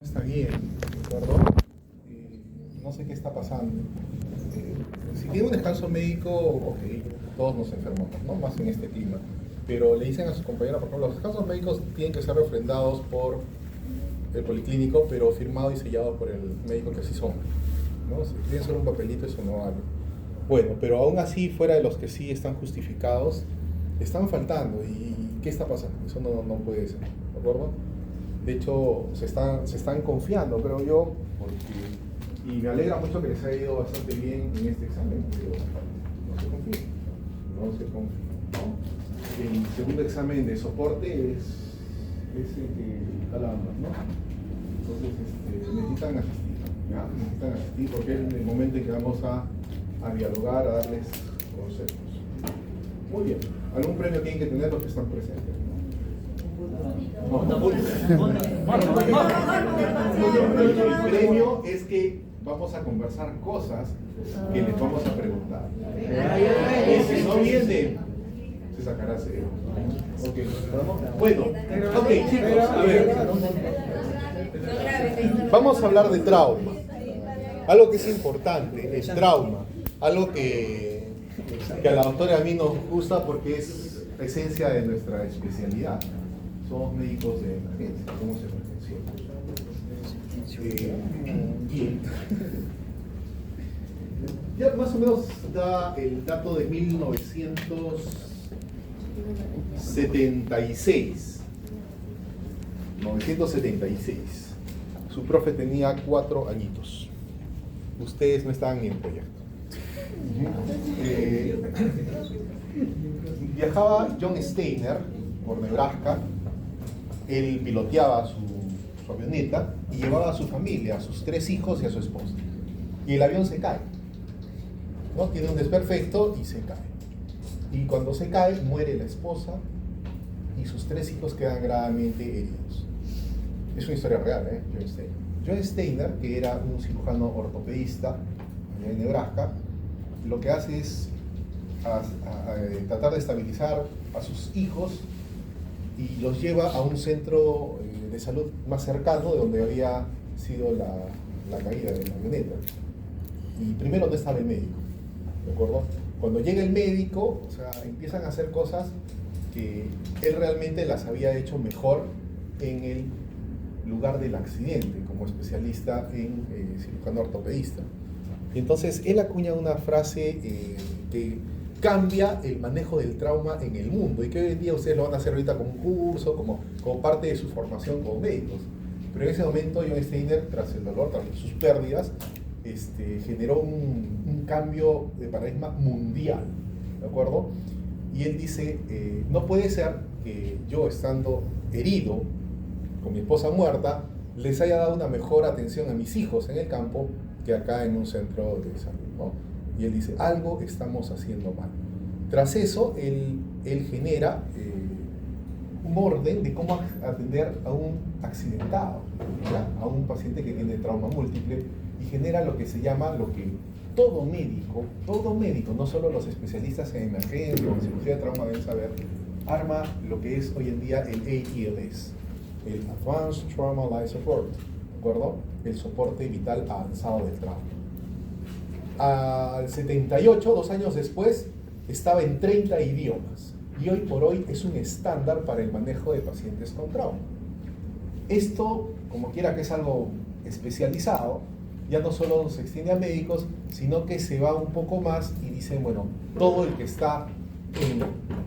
Está bien, ¿de acuerdo? No sé qué está pasando. Si tiene un descanso médico, ok, todos nos enfermamos, ¿no? Más en este clima. Pero le dicen a sus compañeros, por ejemplo, los descansos médicos tienen que ser refrendados por el policlínico, pero firmado y sellado por el médico que así son, ¿no? Si tienen solo un papelito, eso no vale. Bueno, pero aún así, fuera de los que sí están justificados, están faltando. ¿Y qué está pasando? Eso no puede ser, ¿de acuerdo? De hecho, se están confiando, creo yo, y me alegra mucho que les haya ido bastante bien en este examen, pero no se confíen, no se confíen, ¿no? El segundo examen de soporte es el que da la banda, ¿no? Entonces, necesitan asistir, ¿ya? Necesitan asistir porque es el momento en que vamos a dialogar, a darles consejos. Muy bien, algún premio tienen que tener los que están presentes. El premio es que vamos a conversar cosas que les vamos a preguntar. Y si no viene, se sacará cero. Okay. Bueno, ok, chicos, a ver. Vamos a hablar de trauma. Algo que es importante, el trauma. Algo que a la doctora y a mí nos gusta porque es la esencia de nuestra especialidad. Somos médicos de emergencia, somos emergencólogos. Bien. Ya más o menos da el dato de 1976. 1976. Su profe tenía 4 añitos. Ustedes no estaban ni en proyecto. Viajaba John Steiner por Nebraska. Él piloteaba su avioneta y llevaba a su familia, a sus 3 hijos y a su esposa. Y el avión se cae, ¿no? Tiene un desperfecto y se cae. Y cuando se cae, muere la esposa y sus 3 hijos quedan gravemente heridos. Es una historia real, John Steiner. John Steiner, que era un cirujano ortopedista en Nebraska, lo que hace es tratar de estabilizar a sus hijos y los lleva a un centro de salud más cercano de donde había sido la caída de la avioneta. Y primero no estaba el médico, ¿de acuerdo? Cuando llega el médico, o sea, empiezan a hacer cosas que él realmente las había hecho mejor en el lugar del accidente, como especialista en cirujano ortopedista. Y entonces él acuña una frase que cambia el manejo del trauma en el mundo y que hoy en día ustedes lo van a hacer ahorita como un curso, como parte de su formación como médicos. Pero en ese momento John Steiner, tras el dolor, tras sus pérdidas, generó un cambio de paradigma mundial, ¿de acuerdo? Y él dice, no puede ser que yo estando herido, con mi esposa muerta, les haya dado una mejor atención a mis hijos en el campo que acá en un centro de salud, ¿no? Y él dice, algo estamos haciendo mal. Tras eso, él genera un orden de cómo atender a un accidentado, ¿ya? A un paciente que tiene trauma múltiple, y genera lo que se llama, lo que todo médico, no solo los especialistas en emergencia o en cirugía de trauma deben saber, arma lo que es hoy en día el ATLS, el Advanced Trauma Life Support, ¿de acuerdo? El soporte vital avanzado del trauma. Al 78, 2 años después, estaba en 30 idiomas y hoy por hoy es un estándar para el manejo de pacientes con trauma. Esto, como quiera que es algo especializado, ya no solo se extiende a médicos, sino que se va un poco más y dicen, bueno, todo el que está en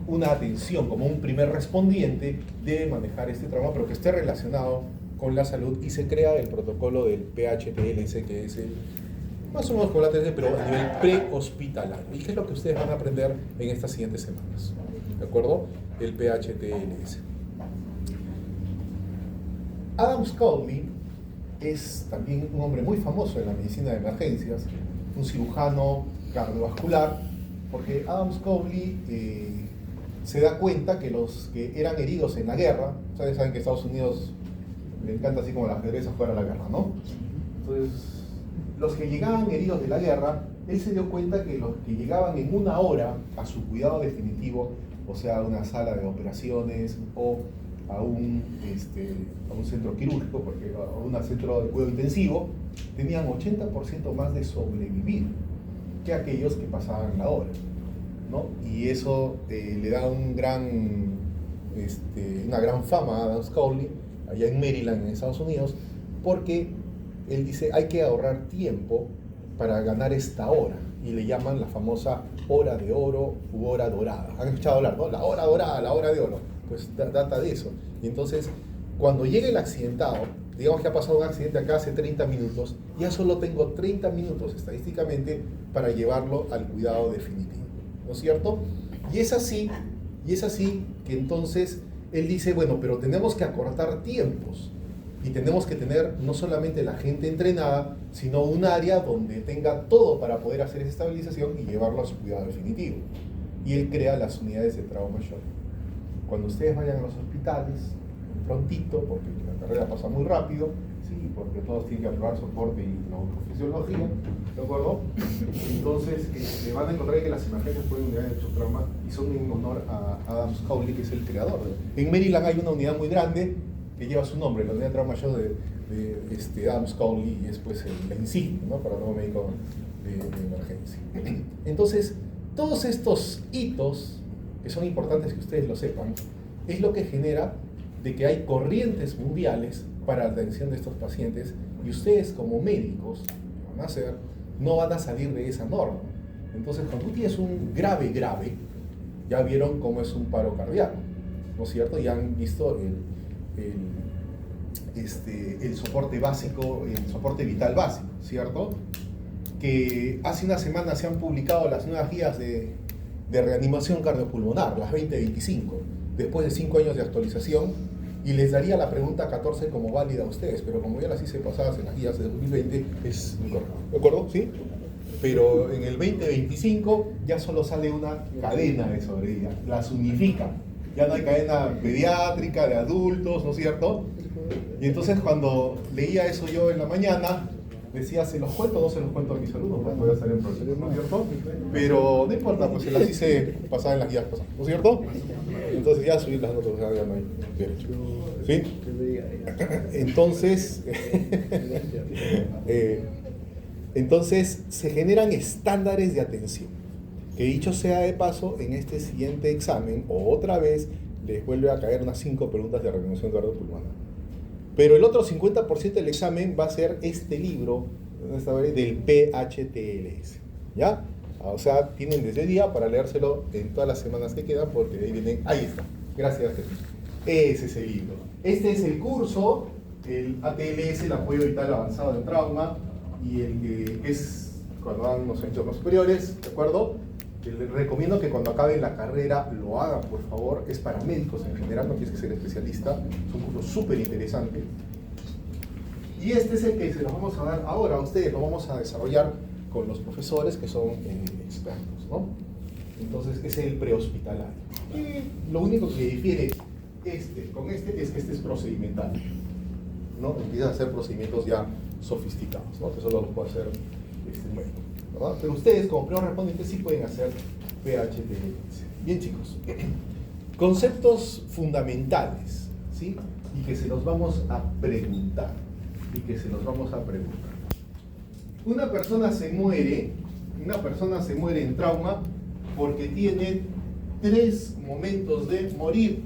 una atención como un primer respondiente debe manejar este trauma, pero que esté relacionado con la salud, y se crea el protocolo del PHTLS, que es el más o menos como la TLS, pero a nivel prehospitalario. ¿Y qué es lo que ustedes van a aprender en estas siguientes semanas? ¿De acuerdo? El PHTLS. Adam Scowley es también un hombre muy famoso en la medicina de emergencias, un cirujano cardiovascular, porque Adam Scowley se da cuenta que los que eran heridos en la guerra, ustedes saben que a Estados Unidos le encanta así como la ajedrez a jugar a la guerra, ¿no? Entonces, los que llegaban heridos de la guerra, él se dio cuenta que los que llegaban en 1 hora a su cuidado definitivo, o sea, una sala de operaciones o a un centro quirúrgico, porque a un centro de cuidado intensivo, tenían 80% más de sobrevivir que aquellos que pasaban la hora, ¿no? Y eso le da una gran fama a Adam Scowley, allá en Maryland, en Estados Unidos, porque él dice, hay que ahorrar tiempo para ganar esta hora, y le llaman la famosa hora de oro u hora dorada. ¿Han escuchado hablar, no? La hora dorada, la hora de oro. Pues data de eso. Y entonces, cuando llega el accidentado, digamos que ha pasado un accidente acá hace 30 minutos, ya solo tengo 30 minutos estadísticamente para llevarlo al cuidado definitivo, ¿no es cierto? Y es así que entonces él dice, bueno, pero tenemos que acortar tiempos y tenemos que tener no solamente la gente entrenada, sino un área donde tenga todo para poder hacer esa estabilización y llevarlo a su cuidado definitivo. Y él crea las unidades de trauma shock. Cuando ustedes vayan a los hospitales, prontito, porque la carrera pasa muy rápido, sí, porque todos tienen que aprobar soporte y neurofisiología, ¿de acuerdo? Entonces, van a encontrar que las emergencias fueron unidades de shock trauma y son en honor a Adam Scowley, que es el creador. En Maryland hay una unidad muy grande que lleva su nombre, la unidad de trauma shock de Adam Scowley, y es pues la insignia, ¿no? Para todo médico de emergencia. Entonces, todos estos hitos, que son importantes que ustedes lo sepan, es lo que genera de que hay corrientes mundiales para la atención de estos pacientes, y ustedes como médicos, que van a hacer, no van a salir de esa norma. Entonces, cuando tú tienes un grave, ya vieron cómo es un paro cardíaco, ¿no es cierto? Ya han visto el soporte básico, el soporte vital básico, ¿cierto? Que hace una semana se han publicado las nuevas guías de reanimación cardiopulmonar, las 2025, después de 5 años de actualización, y les daría la pregunta 14 como válida a ustedes, pero como ya las hice pasadas en las guías de 2020, es incorrecto. ¿De acuerdo? ¿Sí? Pero en el 2025 ya solo sale una cadena de sobrevida, las unifica. Ya no hay cadena pediátrica de adultos, ¿no es cierto? Y entonces cuando leía eso yo en la mañana, decía, ¿se los cuento o no se los cuento a mis alumnos? Pues voy a estar en proceso, ¿no es cierto? Pero no importa, pues se las hice pasadas en las guías pasadas, ¿no es cierto? Entonces ya subir las notas, o sea, ya no hay derecho. ¿Sí? Entonces se generan estándares de atención, que dicho sea de paso, en este siguiente examen, otra vez, les vuelve a caer unas 5 preguntas de reanimación cardiopulmonar. Pero el otro 50% del examen va a ser este libro del PHTLS, ¿ya? O sea, tienen desde el día para leérselo en todas las semanas que quedan, porque de ahí vienen, ahí está, gracias Jesús. Ese es el libro. Este es el curso, el ATLS, el apoyo vital avanzado en trauma, y el que es cuando dan los entornos superiores, ¿de acuerdo? Les recomiendo que cuando acaben la carrera lo hagan, por favor. Es para médicos en general, no tienes que ser especialista. Es un curso súper interesante. Y este es el que se los vamos a dar ahora a ustedes. Lo vamos a desarrollar con los profesores que son expertos, ¿no? Entonces, es el prehospitalario. Y lo único que difiere con este es que este es procedimental, ¿no? Empiezan a hacer procedimientos ya sofisticados, ¿no? Que solo los puede hacer médico, ¿verdad? Pero ustedes, como primer respondientes, sí pueden hacer PHTLS. Bien, chicos. Conceptos fundamentales, ¿sí? Y que se los vamos a preguntar. Una persona se muere en trauma porque tiene 3 momentos de morir.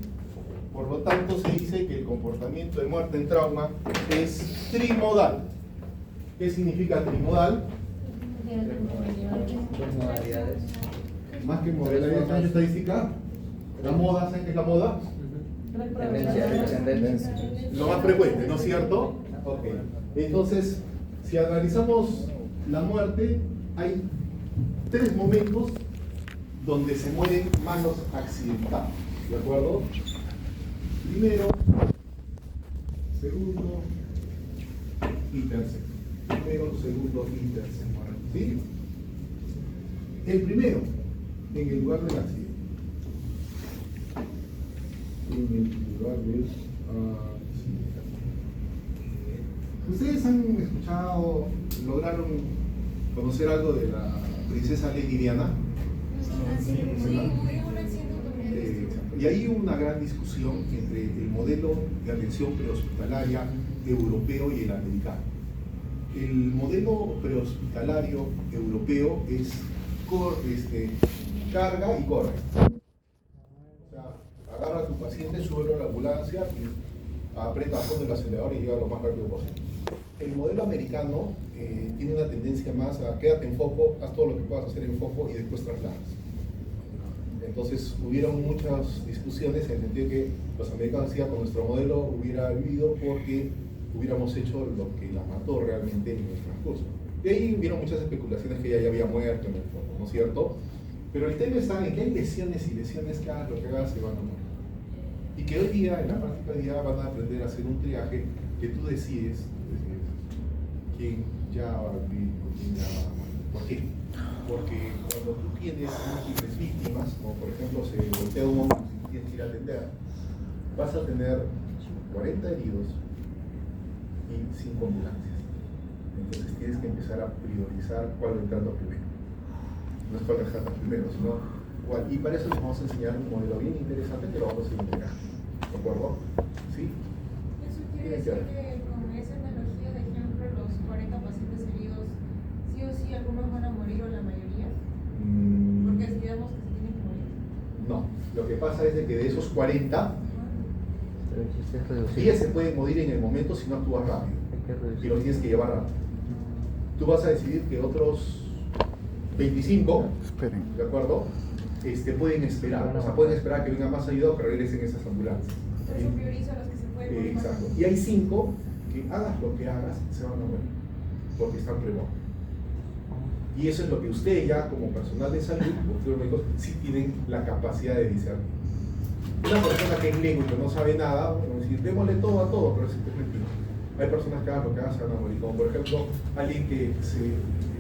Por lo tanto, se dice que el comportamiento de muerte en trauma es trimodal. ¿Qué significa trimodal? Más que modalidades, ¿hay estadística? ¿La moda? ¿Saben qué es la moda? Tendencia. Lo más frecuente, ¿no es cierto? Ok. Entonces, si analizamos la muerte, hay 3 momentos donde se mueren más los accidentados, ¿de acuerdo? Primero, segundo y tercero. Primero, segundo y tercero. ¿Sí? El primero, en el lugar del accidente. En el lugar del accidente. ¿Ustedes han escuchado, lograron conocer algo de la princesa Lady Diana? Sí, murió en un accidente. Exacto. Y ahí hubo una gran discusión entre el modelo de atención prehospitalaria europeo y el americano. El modelo prehospitalario europeo es carga y corre. O sea, agarra a tu paciente, sube a la ambulancia y aprieta a fondo el acelerador y llega lo más rápido posible. El modelo americano tiene una tendencia más a quédate en foco, haz todo lo que puedas hacer en foco y después trasladas. Entonces hubieron muchas discusiones en el sentido de que los americanos decían que nuestro modelo hubiera vivido porque hubiéramos hecho lo que la mató realmente en el transcurso. Y ahí hubieron muchas especulaciones que ella ya había muerto en el fondo, ¿no es cierto? Pero el tema está en que hay lesiones y lesiones que hagas lo que hagas se van a morir. Y que hoy día, en la práctica hoy día, van a aprender a hacer un triaje que tú decides quién ya va a vivir o quién ya va a morir. ¿Por qué? Porque cuando tú tienes múltiples víctimas, como por ejemplo se voltea un hombre y tienes que ir a atender, vas a tener 40 heridos y 5 ambulancias. Entonces tienes que empezar a priorizar cuál va entrando primero. No es cuál rescatas primero, sino cuál. Y para eso les vamos a enseñar un modelo bien interesante que lo vamos a integrar. ¿De acuerdo? ¿Sí? Eso quiere decir que con esa analogía de ejemplo, los 40 pacientes heridos, sí o sí algunos van a morir o la mayoría. Porque digamos que se tienen que morir. No, lo que pasa es de que de esos 40, ellas se pueden morir en el momento si no actúas rápido. Y los tienes que llevar rápido. Tú vas a decidir que otros 25, ¿de acuerdo? Pueden esperar, o sea, pueden esperar que vengan más ayuda o que regresen esas ambulancias. Por eso priorizo a los que se pueden. Exacto. Y hay 5 que hagas lo que hagas, se van a morir, porque están premoros. Y eso es lo que ustedes ya como personal de salud, los médicos, sí tienen la capacidad de discernir. Una persona que es lego y que no sabe nada, bueno, decir, démosle todo a todo, pero es mentira. Hay personas que hagan lo que hagan, se van a morir. Como por ejemplo, alguien que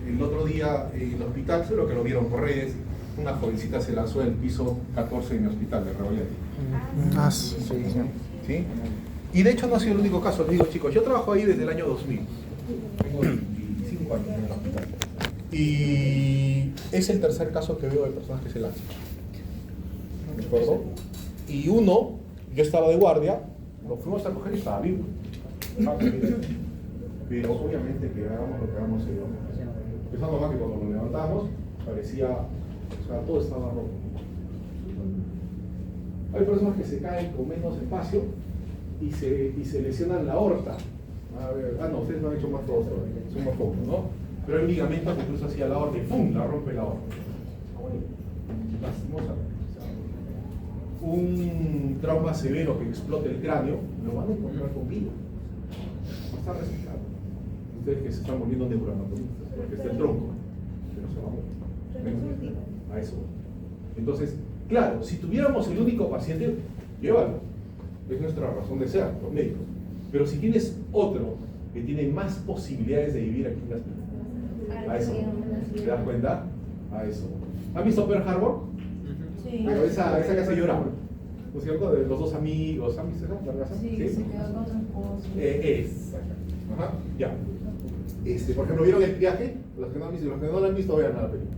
el otro día en el hospital, seguro que lo vieron por redes, una jovencita se lanzó del piso 14 en el hospital de Rebolletti. ¿Sí? Y de hecho no ha sido el único caso, les digo chicos, yo trabajo ahí desde el año 2000. Tengo 25 años en el hospital. Y es el tercer caso que veo de personas que se lanzan. ¿De acuerdo? Y uno, yo estaba de guardia, lo fuimos a coger y estaba vivo. Pero obviamente que hagamos lo que hagamos, se iba a morir. Empezando más que cuando lo levantamos, parecía, o sea, todo estaba roto. Hay personas que se caen con menos espacio y se lesionan la aorta. A ver, no, ustedes no han hecho más todos todavía, son más pocos, ¿no? Pero hay un ligamento que cruza hacia la aorta y ¡pum! La rompe la aorta. Lastimosamente. Un trauma severo que explote el cráneo, lo van a encontrar con vida. No está respetado. Ustedes que se están volviendo neuroanatomistas, porque está el tronco, pero se va a morir. A eso. Entonces, claro, si tuviéramos el único paciente, llévalo. Es nuestra razón de ser, los médicos. Pero si tienes otro que tiene más posibilidades de vivir aquí en las vidas, a eso. ¿Te das cuenta? A eso. ¿Han visto Pearl Harbor? Sí. Pero esa que hace llorar, ¿no es cierto? De los dos amigos, ¿han visto esa? Sí, ¿Sí? se quedó con su esposo. Exacto. Ajá, ya. Por ejemplo, ¿vieron el viaje? Los que no han visto, los que no lo han visto, vean la película.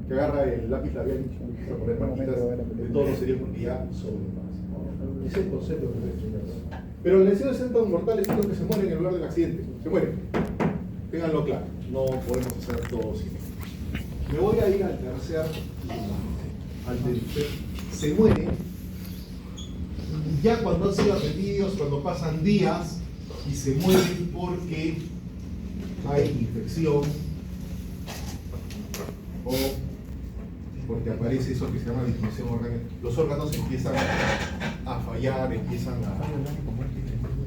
Que agarra el lápiz labial y empieza a poner marquitas de todos los series porque ya sobrepasa. Es el concepto que les estoy dando. Pero las lesiones centros mortales son los que se mueren en el lugar del accidente. Se mueren. Ténganlo claro. No podemos hacer todo sin eso. Me voy a ir al tercer. Se mueren ya cuando han sido atendidos, cuando pasan días y se mueren porque hay infección o porque aparece eso que se llama disfunción orgánica. Los órganos empiezan a fallar, empiezan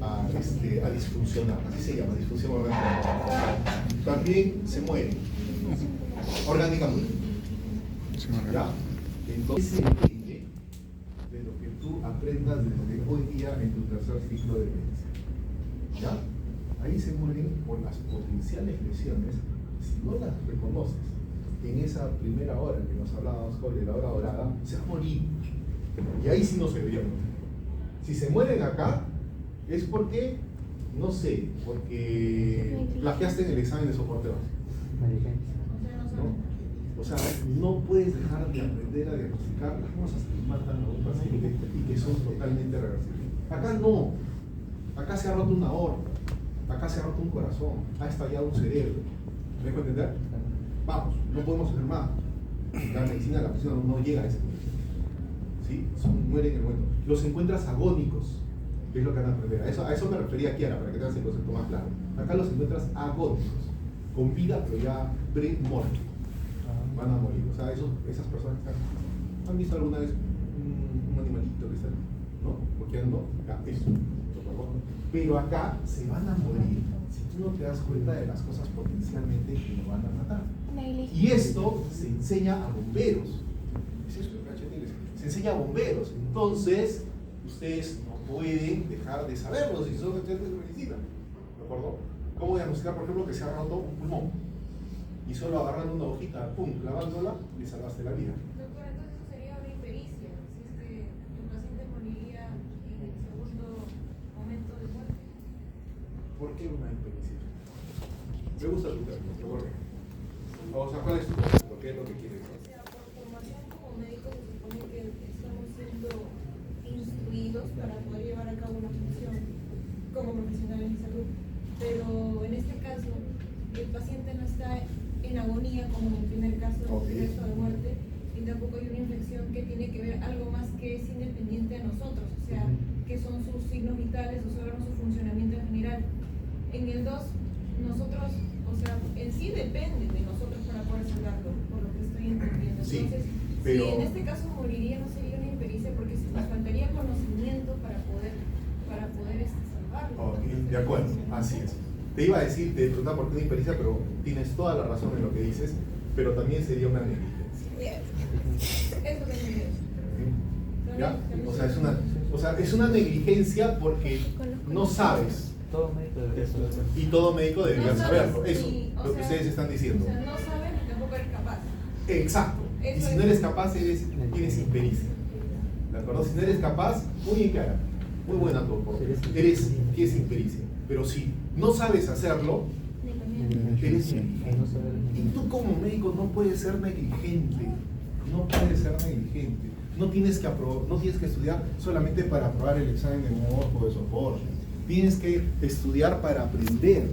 a disfuncionar, así se llama, disfunción orgánica. También se mueren orgánicamente. ¿Ya? Entonces, depende de lo que tú aprendas desde hoy día en tu tercer ciclo de medicina. ¿Ya? Ahí se mueren por las potenciales lesiones, si no las reconoces en esa primera hora que nos hablábamos hoy de la hora dorada, se va a morir. Y ahí sí no se debería morir. Si se mueren acá, es porque, no sé, porque plagiaste en el examen de soporte básico. ¿No? O sea, no puedes dejar de aprender a diagnosticar las cosas que matan a un paciente y que son totalmente reversibles. Acá no. Acá se ha roto una aorta, acá se ha roto un corazón, ha estallado un cerebro. ¿Me dejo entender? Vamos, no podemos hacer más. La medicina, la medicina no llega a ese punto. ¿Sí? Mueren en el momento. Los encuentras agónicos, que es lo que van a aprender. A eso me refería Kiara, para que tengas el concepto más claro. Acá los encuentras agónicos, con vida, pero ya pre-muerte. Van a morir. O sea, esas personas que están, ¿han visto alguna vez un animalito que está, ¿no? Porque no, acá, eso. Pero acá se van a morir si tú no te das cuenta de las cosas potencialmente que lo van a matar. Y esto se enseña a bomberos. Es eso, se enseña a bomberos. Entonces, ustedes no pueden dejar de saberlo si son estudiantes de medicina. ¿De acuerdo? ¿Cómo diagnosticar, por ejemplo, que se ha roto un pulmón? Y solo agarrando una hojita, pum, clavándola, le salvaste la vida. Doctor, entonces eso sería una impericia, si es que el paciente moriría en el segundo momento de muerte. ¿Por qué una impericia? Me gusta tu término, ¿de acuerdo? O sea, ¿cuál es tu concepto? ¿Qué es lo que quieres? O sea, por formación como médicos se supone que estamos siendo instruidos para poder llevar a cabo una función como profesionales de salud. Pero en este caso, el paciente no está en agonía, como en el primer caso del resto de muerte, y tampoco hay una infección que tiene que ver algo más que es independiente a nosotros, o sea, que son sus signos vitales, sus órganos, su funcionamiento en general. En el 2, nosotros, o sea, en sí depende de nosotros para poder salvarlo, por lo que estoy entendiendo. Entonces, Sí, pero... si en este caso moriría, no sería una impericia, porque nos faltaría conocimiento para poder salvarlo. Ok, de acuerdo, así es. Te iba a decir, te preguntaba por qué una impericia, pero tienes toda la razón en lo que dices, pero también sería una negligencia. Eso que me ¿Ya? O sea, es una negligencia porque no sabes. Todo médico debería saberlo. Y todo médico debería no sabes, saberlo. Eso, o lo que sea, ustedes están diciendo. O sea, no sabes y tampoco eres capaz. Exacto. Y Eso si no es. eres capaz, tienes impericia. ¿De acuerdo? Si no eres capaz, muy bien clara. Muy buena tu aporte. Tienes impericia. Pero si no sabes hacerlo, eres negligente. Y tú como médico no puedes ser negligente. No puedes ser negligente. No tienes que estudiar solamente para aprobar el examen de morfo, de soporte. Tienes que estudiar para aprender,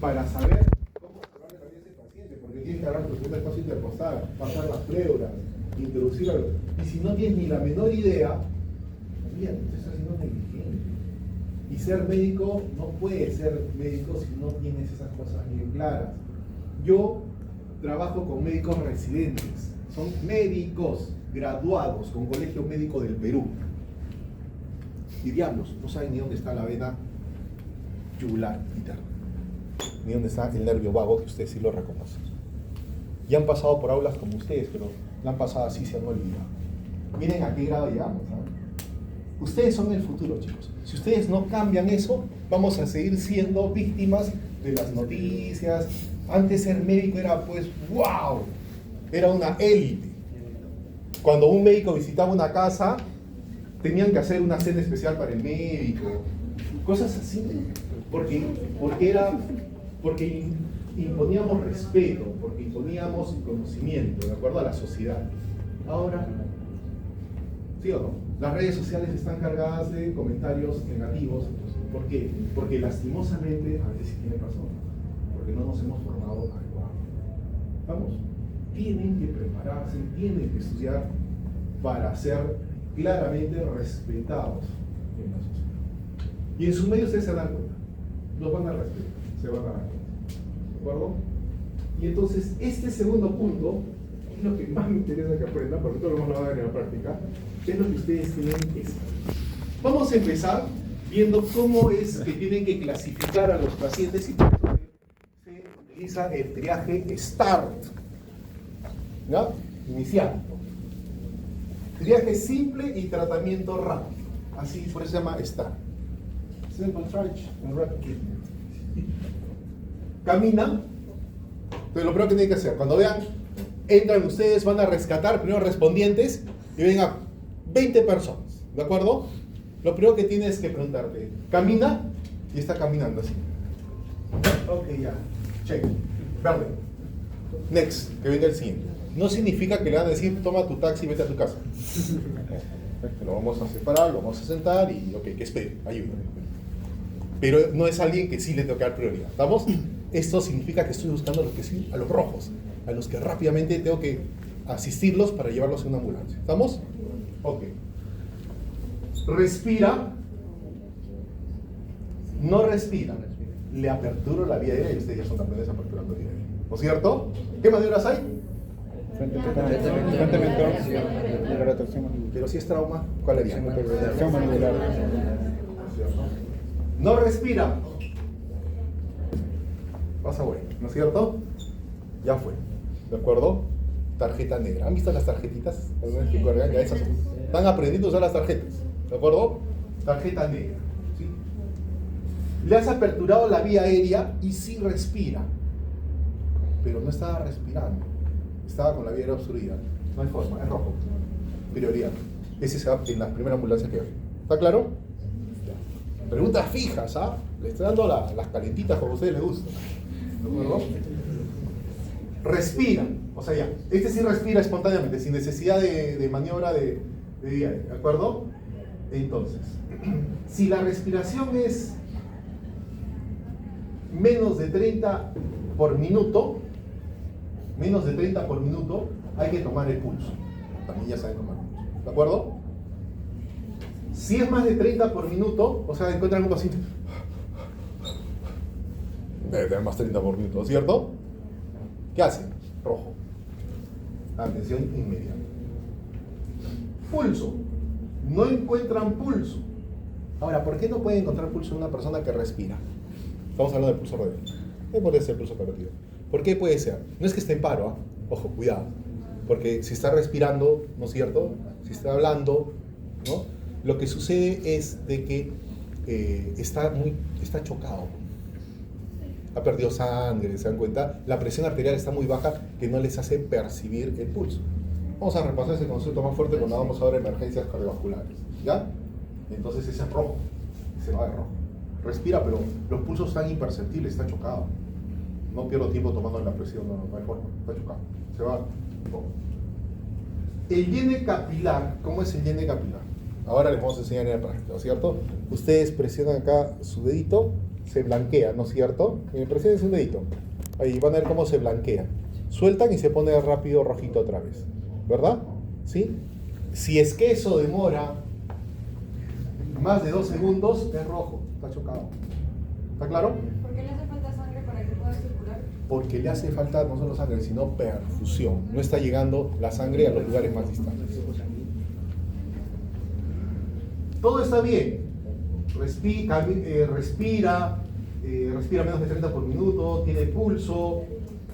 para saber cómo salvarle la vida a ese paciente, porque tienes que hablar con el espacio intercostal, pasar las pleuras, introducir algo. Y si no tienes ni la menor idea, mira, te estás haciendo negligente. Y ser médico, no puedes ser médico si no tienes esas cosas bien claras. Yo trabajo con médicos residentes, son médicos graduados con Colegio Médico del Perú. Y diablos, no saben ni dónde está la vena yugular interna, ni dónde está el nervio vago, que ustedes sí lo reconocen. Y han pasado por aulas como ustedes, pero la han pasado así, se han olvidado. Miren a qué grado llegamos, ¿sabes? Ustedes son el futuro, chicos. Si ustedes no cambian eso, vamos a seguir siendo víctimas de las noticias. Antes ser médico era pues, ¡wow! Era una élite. Cuando un médico visitaba una casa, tenían que hacer una cena especial para el médico. Cosas así. Porque imponíamos respeto, porque imponíamos conocimiento, de acuerdo a la sociedad. Ahora, ¿sí o no? Las redes sociales están cargadas de comentarios negativos. ¿Por qué? Porque lastimosamente, a veces sí tiene razón, porque no nos hemos formado adecuadamente. Vamos, tienen que prepararse, tienen que estudiar para ser claramente respetados en la sociedad. Y en sus medios ustedes se dan cuenta, los van a respetar, se van a dar cuenta. ¿De acuerdo? Y entonces, este segundo punto es lo que más me interesa que aprendan, porque todo lo vamos a ver en la práctica, es lo que ustedes tienen que saber. Vamos a empezar viendo cómo es que tienen que clasificar a los pacientes y por eso se utiliza el triaje START, ¿no? Inicial. Triaje simple y tratamiento rápido. Así, por eso se llama START. Simple Triage and Rapid Treatment. Camina. Entonces lo primero que tienen que hacer, cuando vean, entran ustedes, van a rescatar primero respondientes y ven a 20 personas, ¿de acuerdo? Lo primero que tienes que preguntarte, camina, y está caminando así. Ok, ya, check, verde. Next, que venga el siguiente. No significa que le van a decir, toma tu taxi y vete a tu casa. Lo vamos a separar, lo vamos a sentar y, ok, que espere, ayuda. Pero no es alguien que sí le tengo que dar prioridad. ¿Estamos? Esto significa que estoy buscando a los que sí, a los rojos, a los que rápidamente tengo que asistirlos para llevarlos en una ambulancia. ¿Estamos? Ok. Respira. No respira. Le aperturo la vía aérea y ustedes ya son campeones aperturando la vía aérea. ¿No es cierto? ¿Qué maniobras hay? Pero si es trauma, ¿cuál haría? No respira. Pasa bueno, ¿no es cierto? Ya fue. ¿De acuerdo? Tarjeta negra. ¿Han visto las tarjetitas? Ya esas. Están aprendiendo a usar las tarjetas. ¿De acuerdo? Tarjeta negra. ¿Sí? Le has aperturado la vía aérea y sí respira. Pero no estaba respirando. Estaba con la vía aérea obstruida. No hay forma, es rojo. Prioridad. Ese se va en la primera ambulancia que hay. ¿Está claro? Preguntas fijas, ¿ah? Le estoy dando las calentitas como a ustedes les gusta. ¿De acuerdo? Respira. O sea, ya. Este sí respira espontáneamente, sin necesidad de maniobra de vía aérea. ¿De acuerdo? Entonces, si la respiración es menos de 30 por minuto, hay que tomar el pulso. También ya saben tomar el pulso. ¿De acuerdo? Si es más de 30 por minuto, o sea, encuentran un paciente, debe tener más 30 por minuto, ¿cierto? ¿Qué hacen? Rojo. Atención inmediata. Pulso. No encuentran pulso. Ahora, ¿por qué no pueden encontrar pulso en una persona que respira? Estamos hablando del pulso radial. ¿Qué puede ser el pulso operativo? ¿Por qué puede ser? No es que esté en paro, ¿eh? Ojo, cuidado. Porque si está respirando, ¿no es cierto? Si está hablando, ¿no? Lo que sucede es de que está chocado. Ha perdido sangre, ¿se dan cuenta? La presión arterial está muy baja que no les hace percibir el pulso. Vamos a repasar ese concepto más fuerte cuando vamos a ver emergencias cardiovasculares. ¿Ya? Entonces ese es rojo. Se va de rojo. Respira, pero los pulsos están imperceptibles, está chocado. No pierdo tiempo tomando la presión, no hay forma, está chocado. Se va rojo. El llene capilar, ¿cómo es el llene capilar? Ahora les vamos a enseñar en la práctica, ¿no es cierto? Ustedes presionan acá su dedito, se blanquea, ¿no es cierto? Presionen su dedito. Ahí van a ver cómo se blanquea. Sueltan y se pone rápido rojito otra vez. ¿Verdad? ¿Sí? Si es que eso demora más de 2 segundos, es rojo, está chocado. ¿Está claro? ¿Por qué le hace falta sangre para que pueda circular? Porque le hace falta no solo sangre, sino perfusión. No está llegando la sangre a los lugares más distantes. Todo está bien. Respira menos de 30 por minuto, tiene pulso,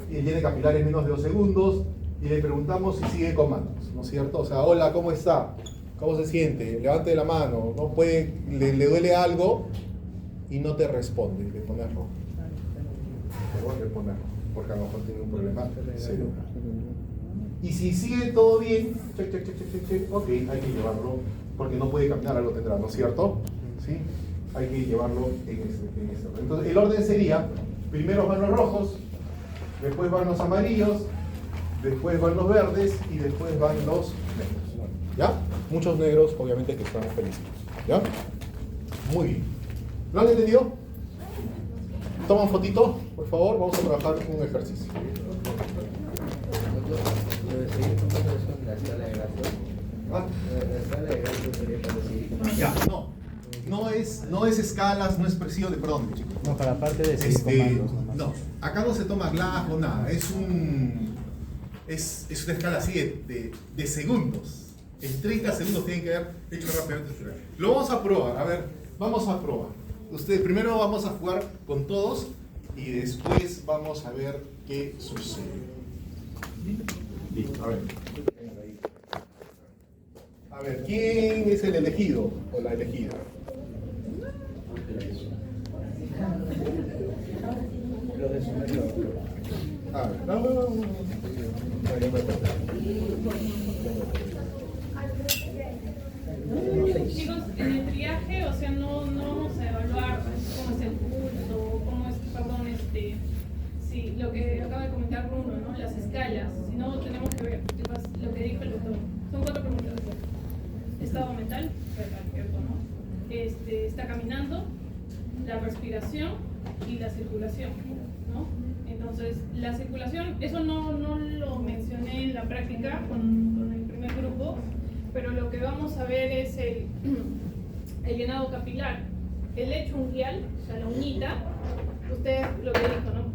el llene capilar es menos de 2 segundos. Y le preguntamos si sigue con manos, ¿no es cierto? O sea, hola, ¿cómo está? ¿Cómo se siente? Levante la mano, no puede, le duele algo y no te responde, le pones rojo. Le pones rojo, porque a lo mejor tiene un problema cerebral. Y si sigue todo bien, check, ok, hay que llevarlo, porque no puede caminar, algo tendrá, ¿no es cierto? ¿Sí? Hay que llevarlo en este orden. Entonces, el orden sería, primero van los rojos, después van los amarillos, después van los verdes y después van los negros. ¿Ya? Muchos negros, obviamente, que están felices. ¿Ya? Muy bien. ¿Lo han entendido? Toman fotito, por favor. Vamos a trabajar un ejercicio. ¿Ah? Ya, no. No es escalas, no es presión, perdón, chicos. No, para la parte de seguir comandos. No, acá no se toma glass o nada. Es una escala así de segundos. En 30 segundos tienen que haber hecho rápidamente. Lo vamos a probar. A ver, vamos a probar. Ustedes primero vamos a jugar con todos y después vamos a ver qué sucede. Listo, a ver. A ver, ¿quién es el elegido o la elegida? A ver, no. Chicos, en el triaje, o sea, no vamos a evaluar cómo es el pulso, cómo es, perdón, sí, lo que acaba de comentar Bruno, ¿no? Las escalas, sino tenemos que ver lo que dijo el doctor. Son 4 preguntas. Estado mental, ¿cierto, no? Está caminando, la respiración y la circulación, ¿no? Entonces, la circulación, eso no lo mencioné en la práctica con el primer grupo, pero lo que vamos a ver es el llenado capilar, el lecho unguial, o sea, la uñita, usted lo que dijo, ¿no?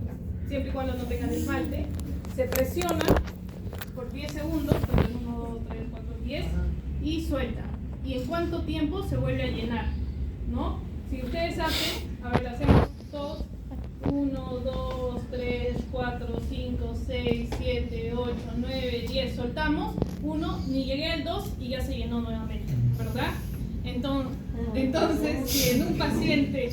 Siempre y cuando no tengan esmalte, se presiona por 10 segundos, 1, 2, 3, 4, 10, y suelta. ¿Y en cuánto tiempo se vuelve a llenar? ¿No? Si ustedes hacen, a ver, lo hacemos todos, 1, 2, 3, 4, 5, 6, 7, 8, 9, 10, soltamos, 1, ni llegué al 2 y ya se llenó nuevamente, ¿verdad? Entonces, si en un paciente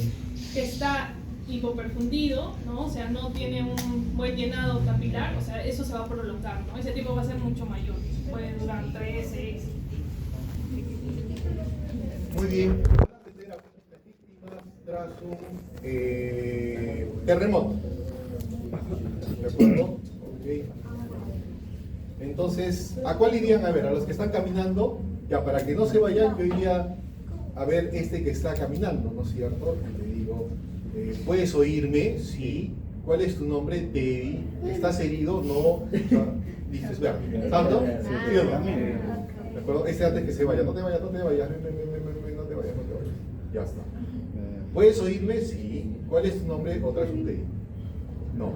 que está hipoperfundido, ¿no? O sea, no tiene un buen llenado capilar, o sea, eso se va a prolongar, ¿no? Ese tiempo va a ser mucho mayor, puede durar 3, 6. Muy bien. Tras un terremoto. ¿De acuerdo? Okay. Entonces, ¿a cuál irían a ver? A los que están caminando, ya para que no se vayan, yo iría a ver este que está caminando, ¿no es cierto? Y le digo, ¿puedes oírme? Sí. ¿Cuál es tu nombre? Teddy. ¿Estás herido? No. Dices, vea, ¿tanto? ¿Sí o no? ¿De acuerdo? Este antes que se vaya, no te vayas, no te vayas, no te vayas. Ya está. ¿Puedes oírme? Sí. ¿Cuál es tu nombre? Otra vez un Teddy. No.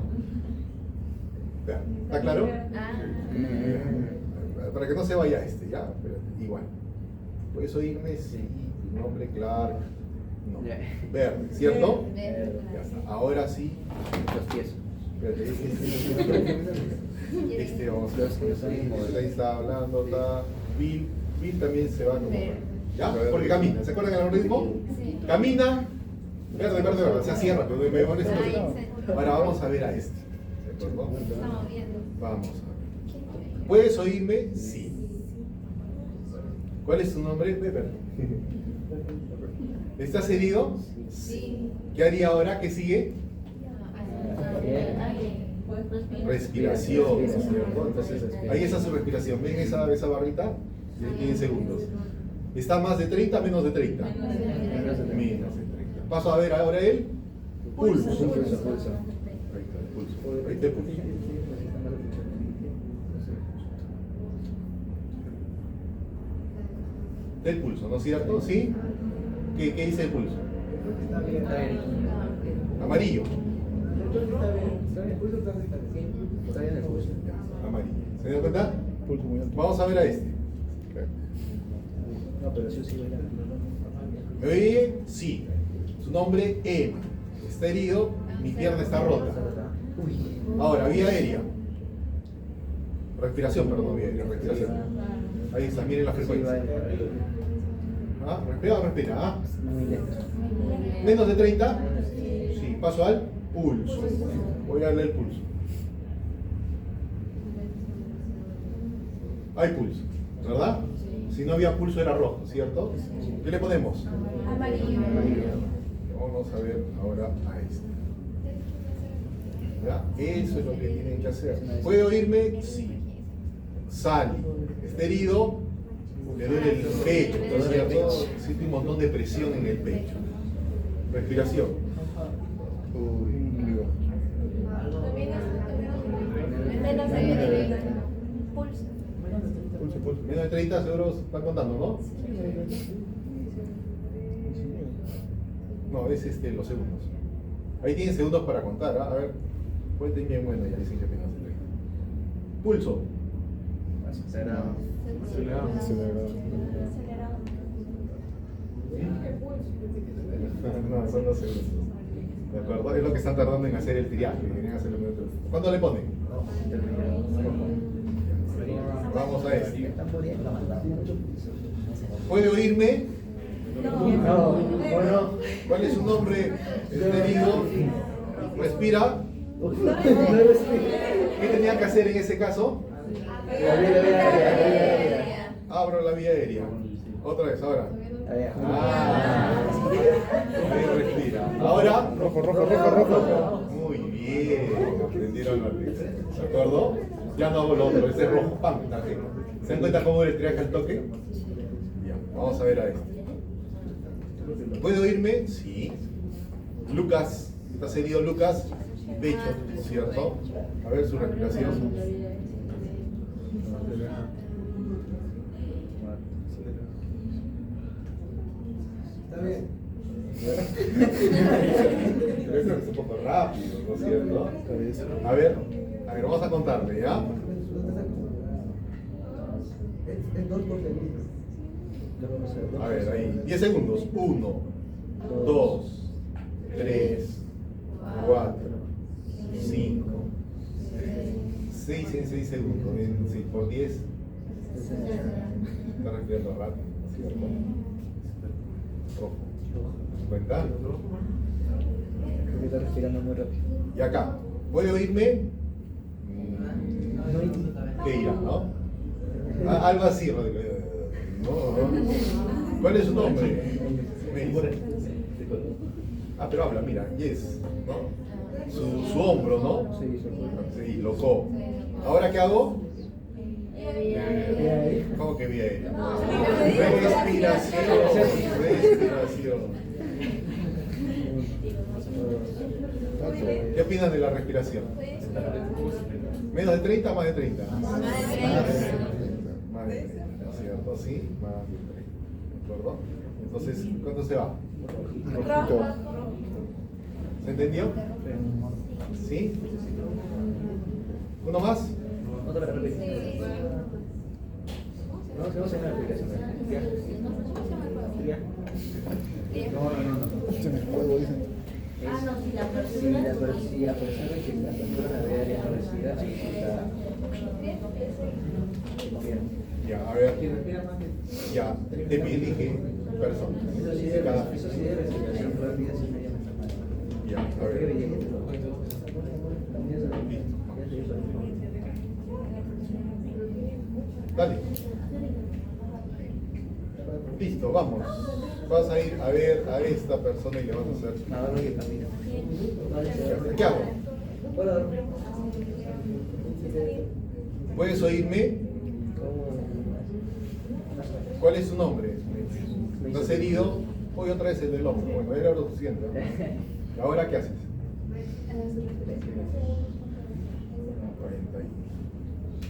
Vea, ¿está claro? Para que no se vaya este, ya, pero igual. ¿Puedes oírme? Sí. Tu nombre, Clark. No. Verde, ¿cierto? Ya está. Ahora sí. Los pies. Espérate, vamos a ver. Ahí está hablando, está. Bill también se va como. ¿Ya? Porque camina. ¿Se acuerdan del algoritmo? Camina. Verde, o sea, cierra, pero me pones. Ahora vamos a ver a este. ¿De acuerdo? Vamos a ver. ¿Puedes oírme? Sí. ¿Cuál es tu nombre? Pepper. ¿Estás herido? Sí. ¿Qué haría ahora? ¿Qué sigue? Respiración, ¿no es cierto? Entonces, ahí está su respiración. ¿Ven esa barrita? 10 segundos. ¿Está más de 30? ¿Menos de 30? Menos de 30. Paso a ver ahora el pulso. Ahí está el pulso. Ahí está el pulso. Del pulso, ¿no es cierto? ¿Sí? ¿Qué dice el pulso? Amarillo. Amarillo. ¿Se dio cuenta? Vamos a ver a este. ¿Me oye? Sí. Su nombre, Emma. Está herido, mi pierna está rota. Ahora, vía aérea. Respiración, perdón, vía aérea, respiración. Ahí está, miren la frecuencia. ¿Ah? Respira. ¿Ah? ¿Menos de 30? Sí. Paso al pulso. Voy a darle el pulso. Hay pulso, ¿verdad? Si no había pulso era rojo, ¿cierto? ¿Qué le ponemos? Amarillo. Vamos a ver ahora a este. ¿Ya? Eso es lo que tienen que hacer. ¿Puede oírme? Sí. Sale. Está herido, le duele el pecho, ¿no es cierto? Siente un montón de presión en el pecho. Respiración. Menos de pulso. Pulso. Menos de 30 seguro están contando, ¿no? No, es los segundos. Ahí tienen segundos para contar, ¿ah? A ver, cuenten bien, bueno, ya dicen que menos de 30. Pulso. Acelerado. No, son 2 segundos. ¿De acuerdo? Es lo que están tardando en hacer el triaje. ¿Cuándo le ponen? Vamos a este. ¿Puede oírme? No. ¿Cuál es su nombre? ¿Está herido? ¿Respira? ¿Qué tenía que hacer en ese caso? Abro la vía aérea. Otra vez, ahora. Ahí respira. Ahora. Rojo. Muy bien. Aprendieron la lección. ¿De acuerdo? Ya no hago lo otro, ese es rojo, pam, tarjeta. ¿Se dan cuenta cómo le triaje al toque? Ya, vamos a ver a este. ¿Puede oírme? Sí. Lucas, ¿estás herido Lucas? Pecho, ¿no es cierto? A ver su respiración. Está bien. Pero eso es un poco rápido, ¿no es cierto? A ver, vamos a contarle, ¿ya? Es 2 por segundo. A ver, ahí, 10 segundos. 1, 2, 3, 4, 5, 6 en 6 segundos. En 6 por 10. Está respirando rápido, ¿no es cierto? Rojo. ¿Cuenta? Porque está respirando muy rápido. Y acá, ¿puede oírme? ¿Qué irá, no? Algo así, Rodrigo. No. ¿Cuál es su nombre? Me dice. Ah, pero habla, mira, yes, ¿no? Su hombro, ¿no? Sí, loco. ¿Ahora qué hago? ¿Cómo que bien? Respiración, respiración. ¿Qué opinan de la respiración? ¿Menos de 30 o más de 30? Más de 30. Más de 30, ¿no es cierto? Sí, más de 30. ¿De acuerdo? Entonces, ¿cuánto se va? Rojito. ¿Se entendió? ¿Sí? ¿Uno más? Otra vez. Vamos a hacer una aplicación. Se me juego, dicen. Si la persona que la persona de área universidad Ya, a ver. Ya, te dije personas. Cada eso sí debe respiración rápida si me llaman mal. Ya, a ver. Dale. Listo, vamos. Vas a ir a ver a esta persona y le vas a hacer. Nada, no que camina. ¿Qué hago? Hola. ¿Puedes oírme? ¿Cuál es su nombre? ¿Estás herido? Hoy otra vez el del hombro. Bueno, era lo suficiente. ¿No? ¿Ahora qué haces? 40.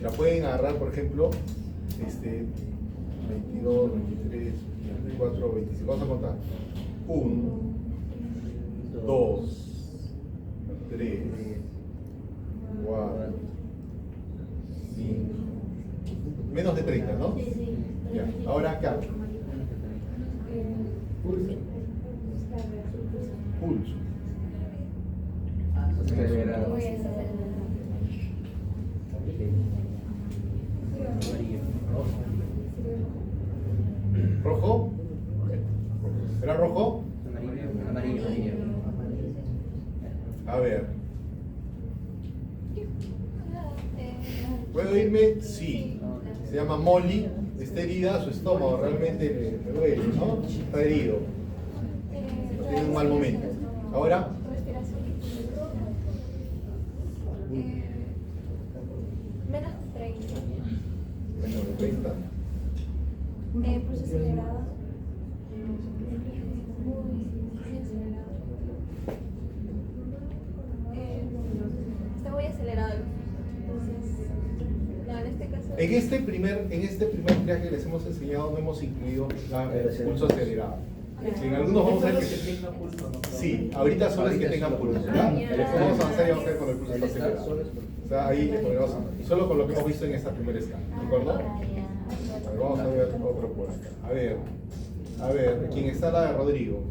La pueden agarrar, por ejemplo, 22, 23, 24, 25. Vamos a contar. 1, 2, 3, 4, 5. Menos de 30, ¿no? Ya. Ahora, ¿qué hago? Pulso. ¿Rojo? ¿Era rojo? Amarillo. A ver. ¿Puedo irme? Sí. Se llama Molly. Está herida, su estómago realmente le duele, ¿no? Está herido. Tiene un mal momento. Ahora. Menos de 30. Menos de 30. Pulso acelerado. Muy acelerado. Está muy acelerado. Entonces, no, en este caso. En este primer triaje que les hemos enseñado no hemos incluido el pulso acelerado. En algunos vamos a ver que sí, ahorita solo es que tengan pulso, ¿ya? Después vamos a avanzar y vamos a ver con el pulso acelerado. O sea, ahí le ponemos solo con lo que hemos visto en esta primera escala, ¿de acuerdo? A ver, vamos a ver otro por acá. A ver, ¿quién está la de Rodrigo?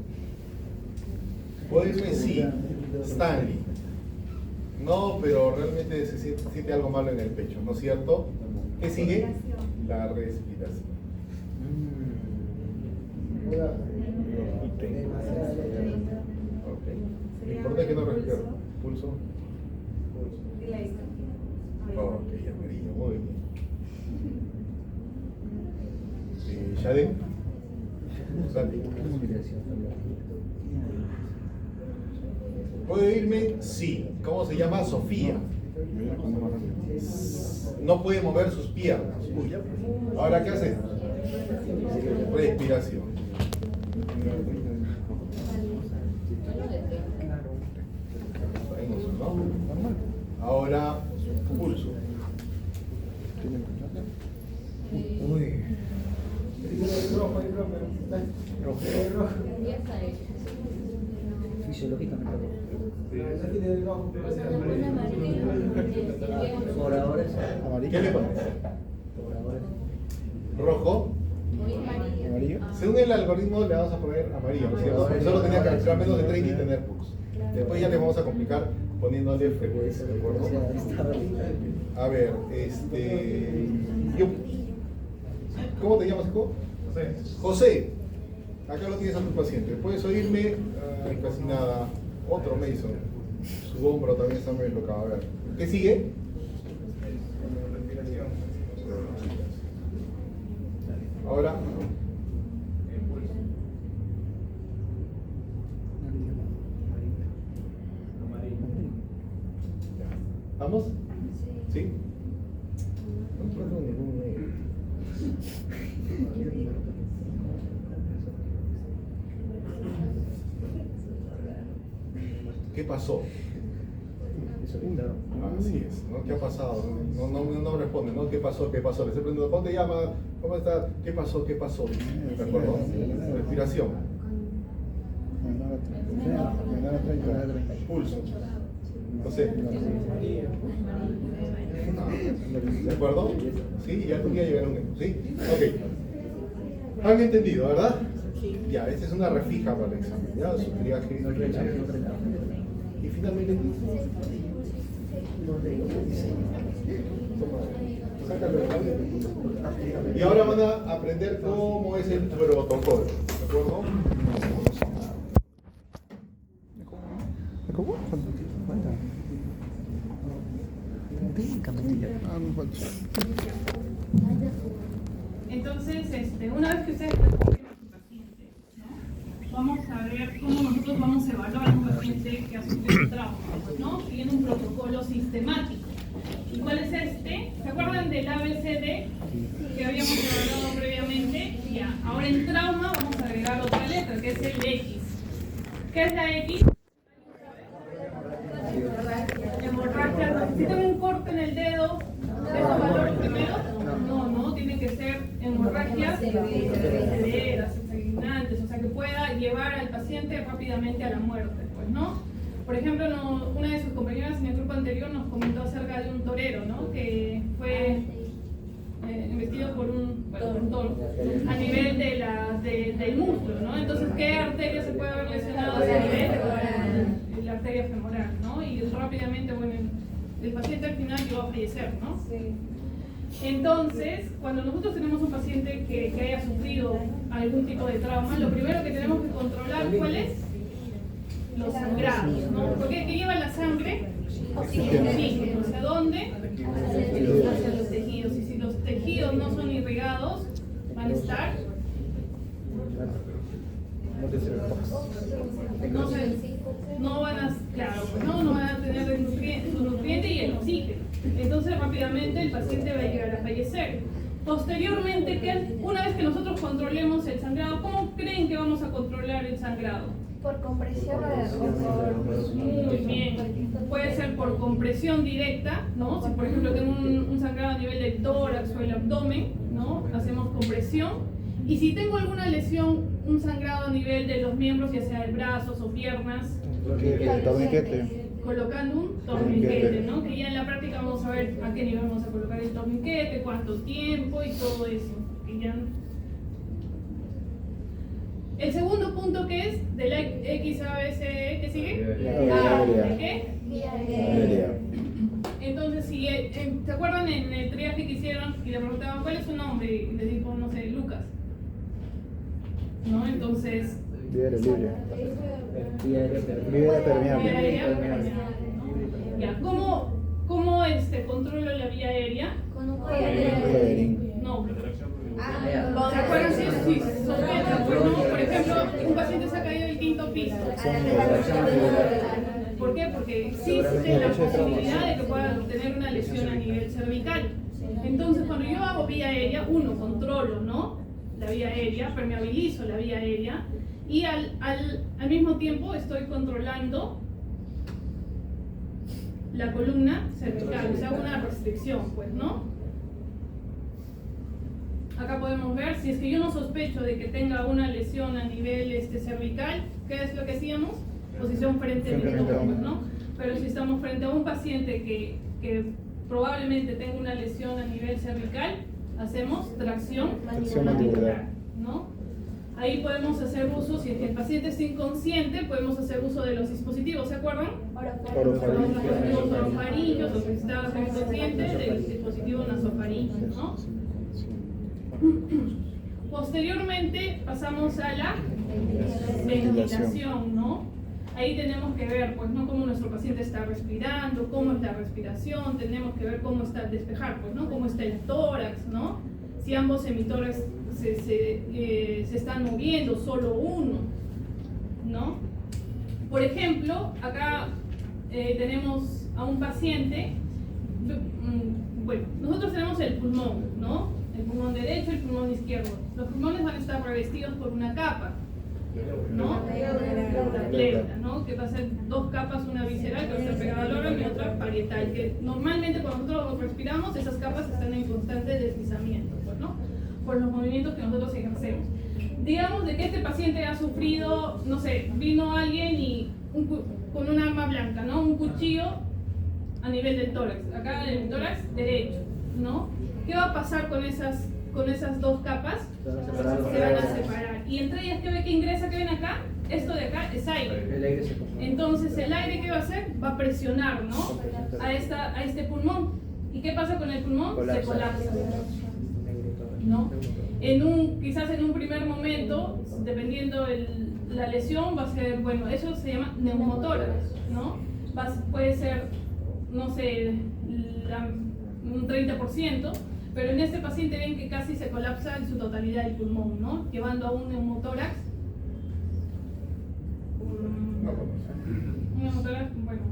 ¿Puede irme? Sí. Stanley. No, pero realmente se siente algo malo en el pecho, ¿no es cierto? ¿Qué sigue? La respiración. Ok. Lo importante es que no respire. Pulso. Ok, amarillo, muy bien. ¿Yaden? Dale. ¿Puede irme? Sí. ¿Cómo se llama? Sofía. No puede mover sus piernas. Ahora, ¿qué hace? Respiración. ¿No? Ahora, pulso. Uy. Fisiológicamente. Por ahora es ¿Qué le pones? por ahora es Rojo. ¿Amarillo? Según el algoritmo le vamos a poner amarillo, ¿no es cierto? Porque solo tenía que respirar menos de 30 y tener pulso. Después ya le vamos a complicar poniéndole frecuencia, ¿de acuerdo? A ver, yo, ¿cómo te llamas, hijo? José. José, acá lo tienes a tu paciente. ¿Puedes oírme? Ay, casi nada. Otro Mason. Su hombro también está muy deslocado. A ver, ¿qué sigue? Ahora. ¿Vamos? ¿Sí? No encuentro ningún negro. ¿Qué pasó? Así es, ¿no? ¿Qué ha pasado? No responde, ¿no? ¿Qué pasó? ¿Qué pasó? Le estoy preguntando, ¿cómo te llamas? ¿Cómo estás? ¿Qué pasó? ¿Qué pasó? ¿De acuerdo? Respiración. Pulso. José. ¿De acuerdo? Sí, ya algún día llegará un eco, ¿sí? Ok. Han entendido, ¿verdad? Ya, esta es una refija para el examen, ¿ya? Su triaje. Y finalmente, sácalo. Y ahora van a aprender cómo es el protocolo, ¿de acuerdo? ¿Cómo? ¿Cuánto? Entonces, una vez que ustedes conocen a su paciente, ¿no? Vamos a ver cómo nosotros vamos a evaluar a un paciente que ha sufrido un trauma, ¿no? Siguiendo un protocolo sistemático. ¿Y cuál es este? ¿Se acuerdan del ABCD que habíamos evaluado previamente? Ya, ahora en trauma vamos a agregar otra letra, que es el X. ¿Qué es la X? Hemorragia. Si tengo un corte en el dedo, ¿eso valor primero? No, tiene que ser hemorragias severas, sanguinantes, o sea que pueda llevar al paciente rápidamente a la muerte, pues, ¿no? Por ejemplo, una de sus compañeras en el grupo anterior nos comentó acerca de un torero, ¿no? Que fue embestido por un toro a nivel del músculo, ¿no? Entonces, ¿qué arteria se puede haber lesionado a ese nivel? La arteria femoral, ¿no? Y rápidamente, bueno, el paciente al final llegó a fallecer, ¿no? Sí. Entonces, cuando nosotros tenemos un paciente que haya sufrido algún tipo de trauma, lo primero que tenemos que controlar, ¿cuál es? Los sangrados, ¿no? Porque ¿qué lleva la sangre? Oxígeno. ¿Hacia dónde? Hacia los tejidos. Y si los tejidos no son irrigados, van a estar... No van a, claro, no van a tener su nutriente y el oxígeno. Entonces rápidamente el paciente va a llegar a fallecer. Posteriormente, una vez que nosotros controlemos el sangrado, ¿cómo creen que vamos a controlar el sangrado? Por compresión Muy bien. Puede ser por compresión directa, ¿no? Si por ejemplo tengo un sangrado a nivel del tórax o el abdomen, ¿no? Hacemos compresión. Y si tengo alguna lesión, un sangrado a nivel de los miembros, ya sea de brazos o piernas, colocando un torniquete, ¿no? Que ya en la práctica vamos a ver a qué nivel vamos a colocar el torniquete, cuánto tiempo y todo eso. Y ya... El segundo punto que es de la XABCD, ¿qué sigue? ¿De qué? Entonces, si ¿se acuerdan en el triaje que hicieron y le preguntaban cuál es su nombre? Y le dijo, no sé, Lucas. ¿No? Entonces... Vía libre. Ya, ¿cómo controlo la vía aérea? Con un collarín. No. ¿Se acuerdan si sospecha? Por ejemplo, un paciente se ha caído del quinto piso. ¿Por qué? Porque existe la posibilidad de que pueda tener nivel cervical. Entonces, cuando yo hago vía aérea, uno, controlo, ¿no? La vía aérea, permeabilizo la vía aérea y al mismo tiempo estoy controlando la columna cervical, o sea, una restricción, pues, ¿no? Acá podemos ver, si es que yo no sospecho de que tenga una lesión a nivel cervical, ¿qué es lo que hacíamos? Posición frente al abdomen, ¿no? Pero si estamos frente a un paciente que probablemente tenga una lesión a nivel cervical, hacemos tracción mandibular, ¿no? Ahí podemos hacer uso, si el paciente está inconsciente, podemos hacer uso de los dispositivos, ¿se acuerdan? Los orofaringios, o si está inconsciente, del dispositivo nasofaringeo, ¿no? Posteriormente pasamos a la ventilación, ¿no? Ahí tenemos que ver, pues, ¿no? Cómo nuestro paciente está respirando, cómo es la respiración, tenemos que ver cómo está, despejar, pues, ¿no? Cómo está el tórax, ¿no? Si ambos hemitórax se están moviendo, solo uno, ¿no? Por ejemplo, acá tenemos a un paciente, bueno, nosotros tenemos el pulmón, ¿no? El pulmón derecho y el pulmón izquierdo. Los pulmones van a estar revestidos por una capa, ¿no? La pleura, ¿no? Que va a ser dos capas, una visceral que va a estar pegada al órgano y otra parietal, que normalmente cuando nosotros respiramos esas capas están en constante deslizamiento, pues, ¿no? Por los movimientos que nosotros ejercemos. Digamos de que este paciente ha sufrido, no sé, vino alguien y con un arma blanca, ¿no? Un cuchillo a nivel del tórax, acá en el tórax derecho, ¿no? ¿Qué va a pasar con esas dos capas? Se van a separar. Y entre ellas, ¿qué ve que ingresa? ¿Qué ven acá? Esto de acá es aire. Entonces, el aire, ¿qué va a hacer? Va a presionar, ¿no? A este pulmón. ¿Y qué pasa con el pulmón? Se colapsa, ¿no? Quizás en un primer momento, dependiendo la lesión, va a ser, bueno, eso se llama neumotórax, ¿no? Puede ser, no sé, un 30%. Pero en este paciente ven que casi se colapsa en su totalidad el pulmón, ¿no? Llevando a un neumotórax. Un neumotórax, bueno,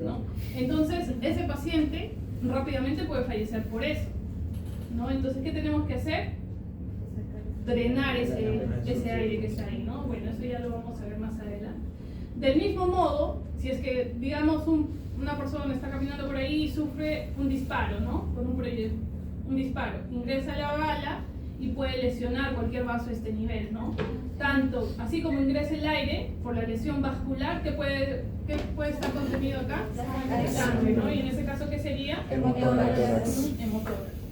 ¿no? Entonces, ese paciente rápidamente puede fallecer por eso, ¿no? Entonces, ¿qué tenemos que hacer? Drenar ese aire que está ahí, ¿no? Bueno, eso ya lo vamos a ver más adelante. Del mismo modo, si es que, digamos, una persona está caminando por ahí y sufre un disparo, ¿no? Con un disparo, ingresa la bala y puede lesionar cualquier vaso a este nivel, ¿no? Tanto, así como ingresa el aire, por la lesión vascular, ¿qué puede estar contenido acá? Sangre, ¿no? Y en ese caso, ¿qué sería? Hemotórax,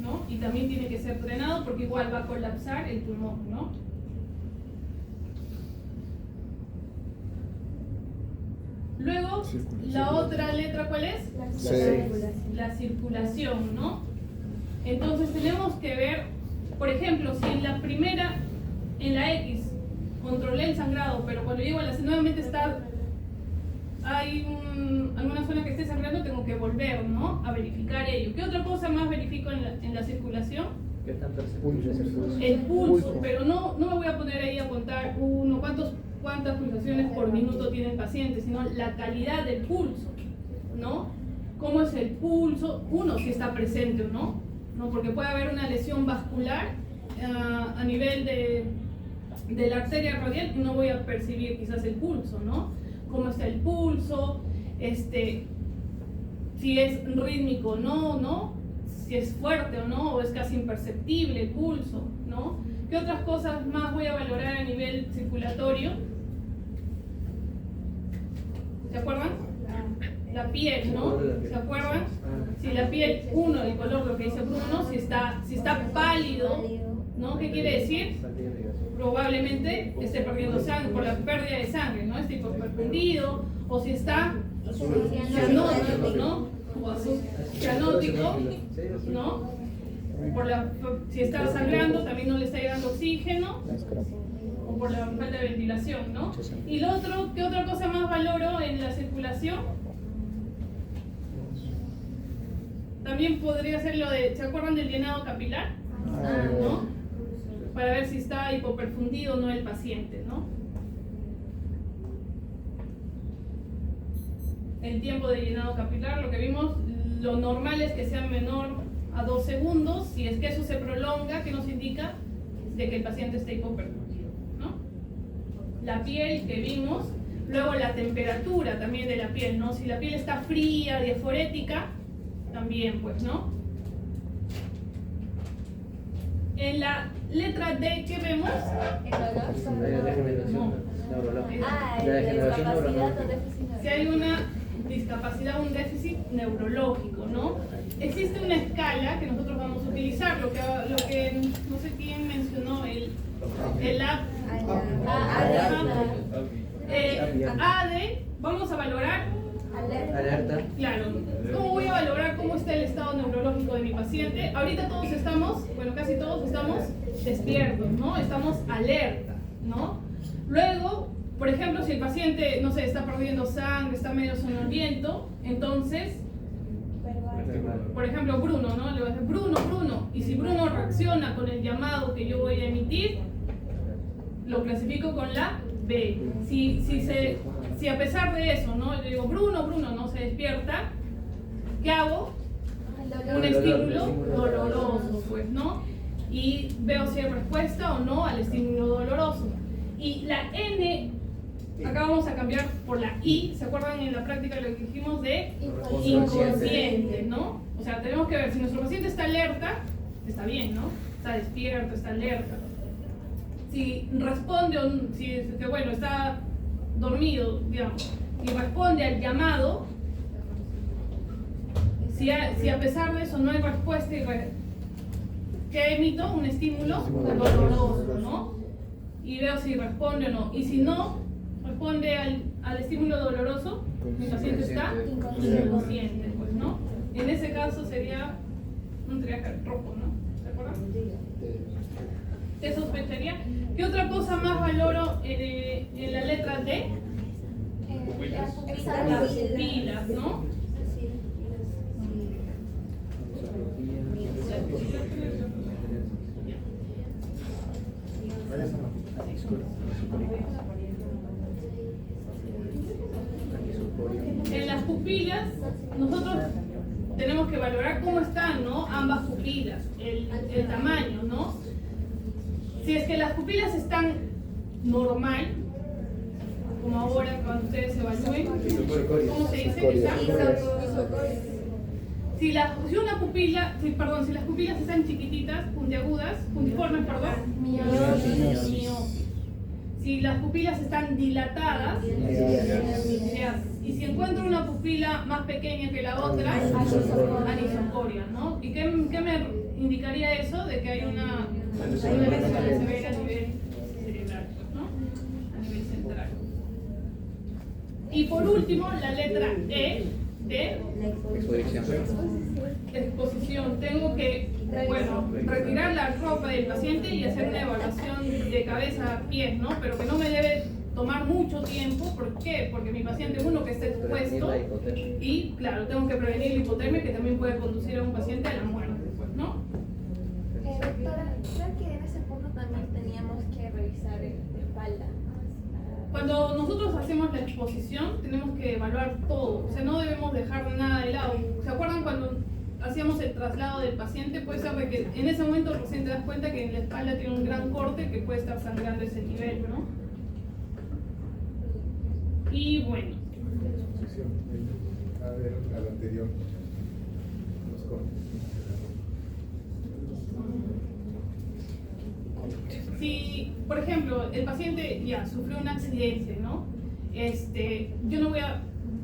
¿no? Y también tiene que ser drenado porque igual va a colapsar el pulmón, ¿no? Luego, la otra letra, ¿cuál es? La circulación, ¿no? Entonces tenemos que ver, por ejemplo, si en la primera, en la X, controlé el sangrado, pero cuando llego a la C nuevamente hay alguna zona que esté sangrando, tengo que volver, ¿no? A verificar ello. ¿Qué otra cosa más verifico en la circulación? ¿Qué tan perceptible es el pulso? El pulso, pero no me voy a poner ahí a contar cuántas pulsaciones por minuto tiene el paciente, sino la calidad del pulso, ¿no? ¿Cómo es el pulso? Si está presente o no, porque puede haber una lesión vascular a nivel de la arteria radial y no voy a percibir quizás el pulso, ¿no? ¿Cómo está el pulso? Si es rítmico o no, si es fuerte o no, o es casi imperceptible el pulso, ¿no? ¿Qué otras cosas más voy a valorar a nivel circulatorio? ¿Se acuerdan? La piel, ¿no? ¿Se acuerdan? Si la piel, el color, lo que dice Bruno, si está pálido, ¿no? ¿Qué quiere decir? Probablemente esté perdiendo sangre, por la pérdida de sangre, ¿no? Esté hiperperfundido, o si está cianótico, ¿no? O cianótico, ¿no? Si está sangrando, también no le está llegando oxígeno, o por la falta de ventilación, ¿no? Y lo otro, ¿qué otra cosa más valoro en la circulación? También podría ser lo de, ¿se acuerdan del llenado capilar? ¿No? Para ver si está hipoperfundido o no el paciente, ¿no? El tiempo de llenado capilar, lo que vimos, lo normal es que sea menor a 2 segundos. Si es que eso se prolonga, ¿qué nos indica? De que el paciente está hipoperfundido, ¿no? La piel que vimos, luego la temperatura también de la piel, ¿no? Si la piel está fría, diaforética, también, pues, ¿no? En la letra D, ¿qué vemos? La degeneración neurológica. La degeneración neurológica. Si hay una discapacidad, un déficit neurológico, ¿no? Existe una escala que nosotros vamos a utilizar, lo que no sé quién mencionó, el ADE, vamos a valorar, Alerta. claro, ¿cómo voy a valorar cómo está el estado neurológico de mi paciente? Ahorita todos estamos, bueno, casi todos estamos despiertos, ¿no? Estamos alerta, ¿no? Luego, por ejemplo, si el paciente, no sé, está perdiendo sangre, está medio soñoliento, entonces, por ejemplo, Bruno, ¿no? Le voy a decir, Bruno, y si Bruno reacciona con el llamado que yo voy a emitir, lo clasifico con la B. Si a pesar de eso, ¿no? Yo digo, Bruno, no se despierta, ¿qué hago? Un estímulo doloroso, pues, ¿no? Y veo si hay respuesta o no al estímulo doloroso. Y la N, acá vamos a cambiar por la I, ¿se acuerdan en la práctica lo que dijimos de inconsciente, ¿no? O sea, tenemos que ver si nuestro paciente está alerta, está bien, ¿no? Está despierto, está alerta. Si responde, bueno, está dormido, digamos, y responde al llamado, si a pesar de eso no hay respuesta, ¿qué emito? Un estímulo doloroso, ¿no? Y veo si responde o no. Y si no responde al estímulo doloroso, mi paciente está inconsciente, pues, ¿no? En ese caso sería un triángulo rojo, ¿no? ¿Se acuerdan? ¿Qué sospecharía? ¿Qué otra cosa más valoro en la letra D? Las pupilas, ¿no? En las pupilas, nosotros tenemos que valorar cómo están, ¿no? Ambas pupilas, el tamaño, ¿no? Si es que las pupilas están normal, como ahora cuando ustedes se evalúen, ¿cómo se dice? Si las pupilas están chiquititas, puntiformes, miosis. Si las pupilas están dilatadas, y si encuentro una pupila más pequeña que la otra, anisocoria, ¿no? ¿Y qué me indicaría eso? De que hay una lesión severa a nivel cerebral, ¿no? A nivel central. Y por último, la letra E de exposición. Tengo que, retirar la ropa del paciente y hacer una evaluación de cabeza a pies, ¿no? Pero que no me debe tomar mucho tiempo. ¿Por qué? Porque mi paciente, uno, que está expuesto, y claro, tengo que prevenir la hipotermia, que también puede conducir a un paciente a la muerte, pues, ¿no? Doctora, creo que en ese punto también teníamos que revisar la espalda. Cuando nosotros hacemos la exposición, tenemos que evaluar todo, o sea, no debemos dejar nada de lado. ¿Se acuerdan cuando hacíamos el traslado del paciente? Puede ser de que en ese momento recién te das cuenta que en la espalda tiene un gran corte que puede estar sangrando ese nivel, ¿no? Y bueno. A ver, al anterior. Los cortes. Si, por ejemplo, el paciente ya sufrió un accidente, ¿no? Yo no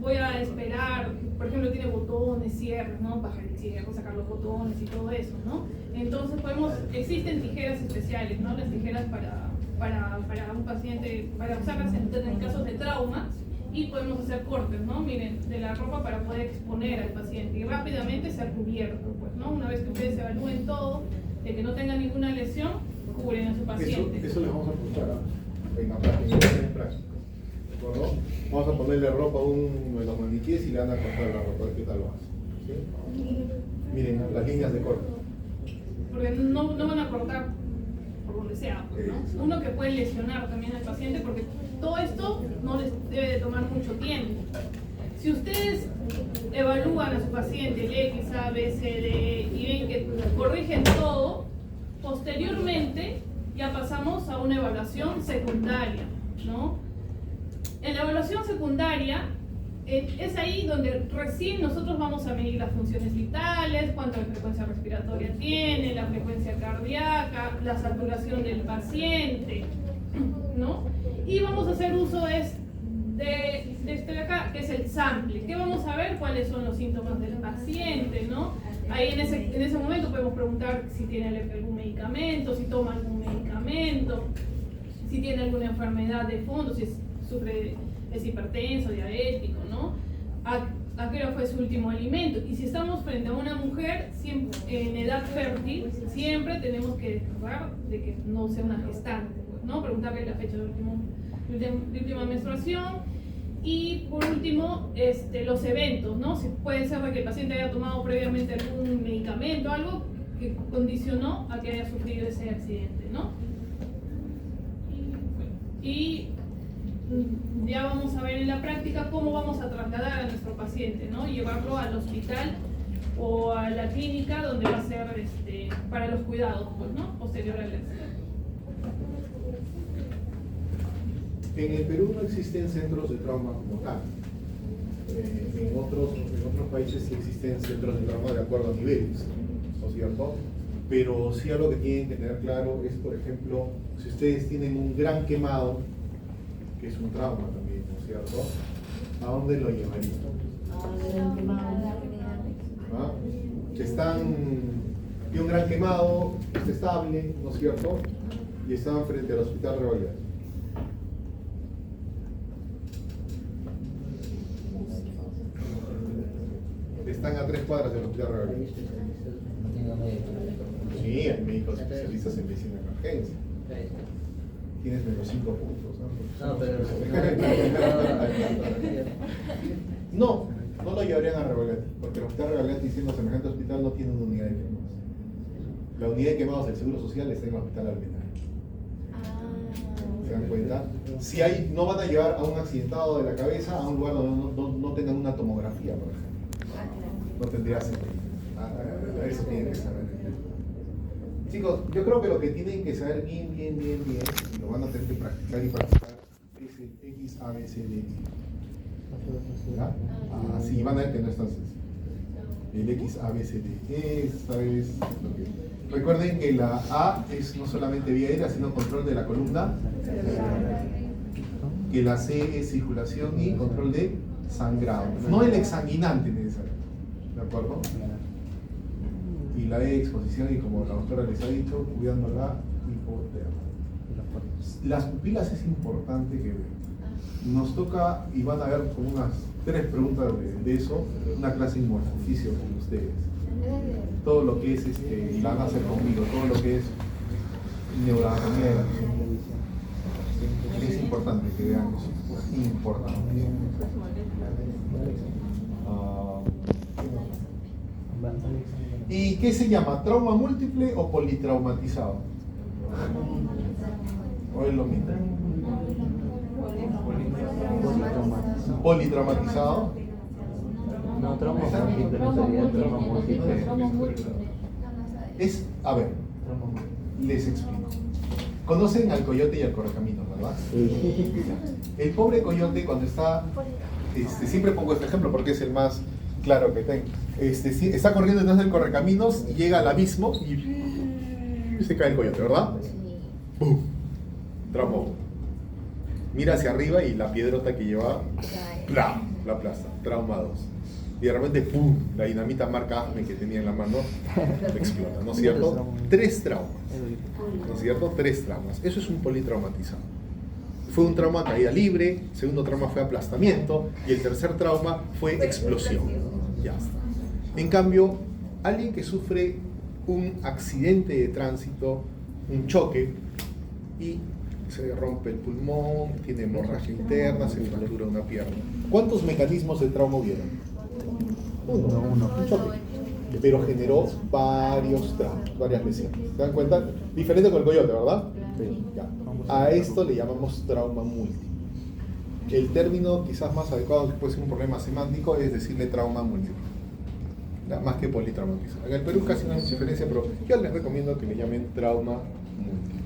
voy a esperar, por ejemplo, tiene botones, cierres, ¿no? Bajar el cierre, sacar los botones y todo eso, ¿no? Entonces existen tijeras especiales, ¿no? Las tijeras para un paciente, para usarlas en casos de trauma, y podemos hacer cortes, ¿no? Miren, de la ropa para poder exponer al paciente y rápidamente ser cubierto, pues, ¿no? Una vez que ustedes evalúen todo, de que no tenga ninguna lesión, cubren a su paciente. Eso les vamos a apuntar en la práctica. ¿De acuerdo? Vamos a ponerle ropa a uno de los maniquíes y le van a cortar la ropa. ¿Qué tal lo hace? ¿Sí? Miren las líneas de corte. Porque no van a cortar por donde sea, pues, ¿no? Uno que puede lesionar también al paciente, porque todo esto no les debe de tomar mucho tiempo. Si ustedes evalúan a su paciente, el X, A, B, C, D, y ven que corrigen todo, posteriormente ya pasamos a una evaluación secundaria, ¿no? En la evaluación secundaria es ahí donde recién nosotros vamos a medir las funciones vitales, cuánta frecuencia respiratoria tiene, la frecuencia cardíaca, la saturación del paciente, ¿no? Y vamos a hacer uso de este de acá, que es el sample. ¿Qué vamos a ver? ¿Cuáles son los síntomas del paciente, ¿no? Ahí en ese momento podemos preguntar si tiene algún medicamento, si toma algún medicamento, si tiene alguna enfermedad de fondo, si es hipertenso, diabético, ¿no? ¿A qué hora fue su último alimento? Y si estamos frente a una mujer en edad fértil, siempre tenemos que descartar de que no sea una gestante, ¿no? Preguntarle la fecha de última menstruación. Y por último, los eventos, ¿no? Si puede ser de que el paciente haya tomado previamente algún medicamento, algo que condicionó a que haya sufrido ese accidente, ¿no? Y ya vamos a ver en la práctica cómo vamos a trasladar a nuestro paciente, ¿no? Llevarlo al hospital o a la clínica donde va a ser para los cuidados, pues, ¿no? Posterior al accidente. En el Perú no existen centros de trauma como tal. En otros países sí existen centros de trauma de acuerdo a niveles, ¿no es cierto? Pero sí algo que tienen que tener claro es, por ejemplo, si ustedes tienen un gran quemado, que es un trauma también, ¿no es cierto? ¿A dónde lo llevarían? ¿Ah? Tiene un gran quemado, está estable, ¿no es cierto? Y están frente al hospital Revalidad. Están a 3 cuadras del hospital Revalidad. Sí, hay médicos especialistas en medicina de emergencia. Tienes menos 5 puntos, ¿no? No, pero no lo llevarían a Revalidad, porque el hospital Revalidad, diciendo semejante hospital, no tiene una unidad de quemados. La unidad de quemados del Seguro Social está en el hospital Almenara. ¿Se dan cuenta? Si no van a llevar a un accidentado de la cabeza a un lugar donde no tengan una tomografía, por ejemplo. No tendría sentido. Eso tienen que saber. Chicos, yo creo que lo que tienen que saber bien, y lo van a tener que practicar es el X, A, B, C, D. ¿Ya? Sí, van a ver que no es tan sencillo. El X, A, B, C, D. Esta es lo que... Recuerden que la A es no solamente vía aérea, sino control de la columna. Que la C es circulación y control de sangrado. No el exsanguinante necesariamente. ¿De acuerdo? Y la E, exposición, y como la doctora les ha dicho, cuidando la hipotermia. Las pupilas es importante que vean. Nos toca, y van a ver como unas 3 preguntas de eso, una clase en morfoficio con ustedes. Todo lo que es, y la van a hacer conmigo, todo lo que es neuroanatomía de la visión. Es importante que vean eso. Es importante. ¿Y qué se llama? ¿Trauma múltiple o politraumatizado? ¿O es lo mismo? ¿Politraumatizado? no, trauma múltiple no sería trauma múltiple. A ver, les explico. Conocen al coyote y al correcaminos, ¿verdad? El pobre coyote cuando está, siempre pongo este ejemplo porque es el más claro que tengo. Está corriendo detrás del correcaminos y llega al abismo y se cae el coyote, ¿verdad? ¡Bum! Traumó. Mira hacia arriba y la piedrota que lleva, ¡plá! La aplasta. Trauma 2. Y de repente, ¡pum! La dinamita marca AFME que tenía en la mano explota, ¿no es cierto? 3 traumas. ¿No es cierto? 3 traumas. Eso es un politraumatizado. Fue un trauma caída libre, segundo trauma fue aplastamiento y el tercer trauma fue explosión. Ya está. En cambio, alguien que sufre un accidente de tránsito, un choque, y se rompe el pulmón, tiene hemorragia interna, se fractura una pierna. ¿Cuántos mecanismos de trauma hubieron? Uno, un choque. Pero generó varios traumas, varias lesiones. ¿Se dan cuenta? Diferente con el coyote, ¿verdad? Sí. Ya. A esto le llamamos trauma múltiple. el término quizás más adecuado, que puede ser un problema semántico, es decirle trauma múltiple, ¿ya? Más que politraumatismo. En el Perú casi no hay mucha diferencia, pero yo les recomiendo que le llamen trauma múltiple.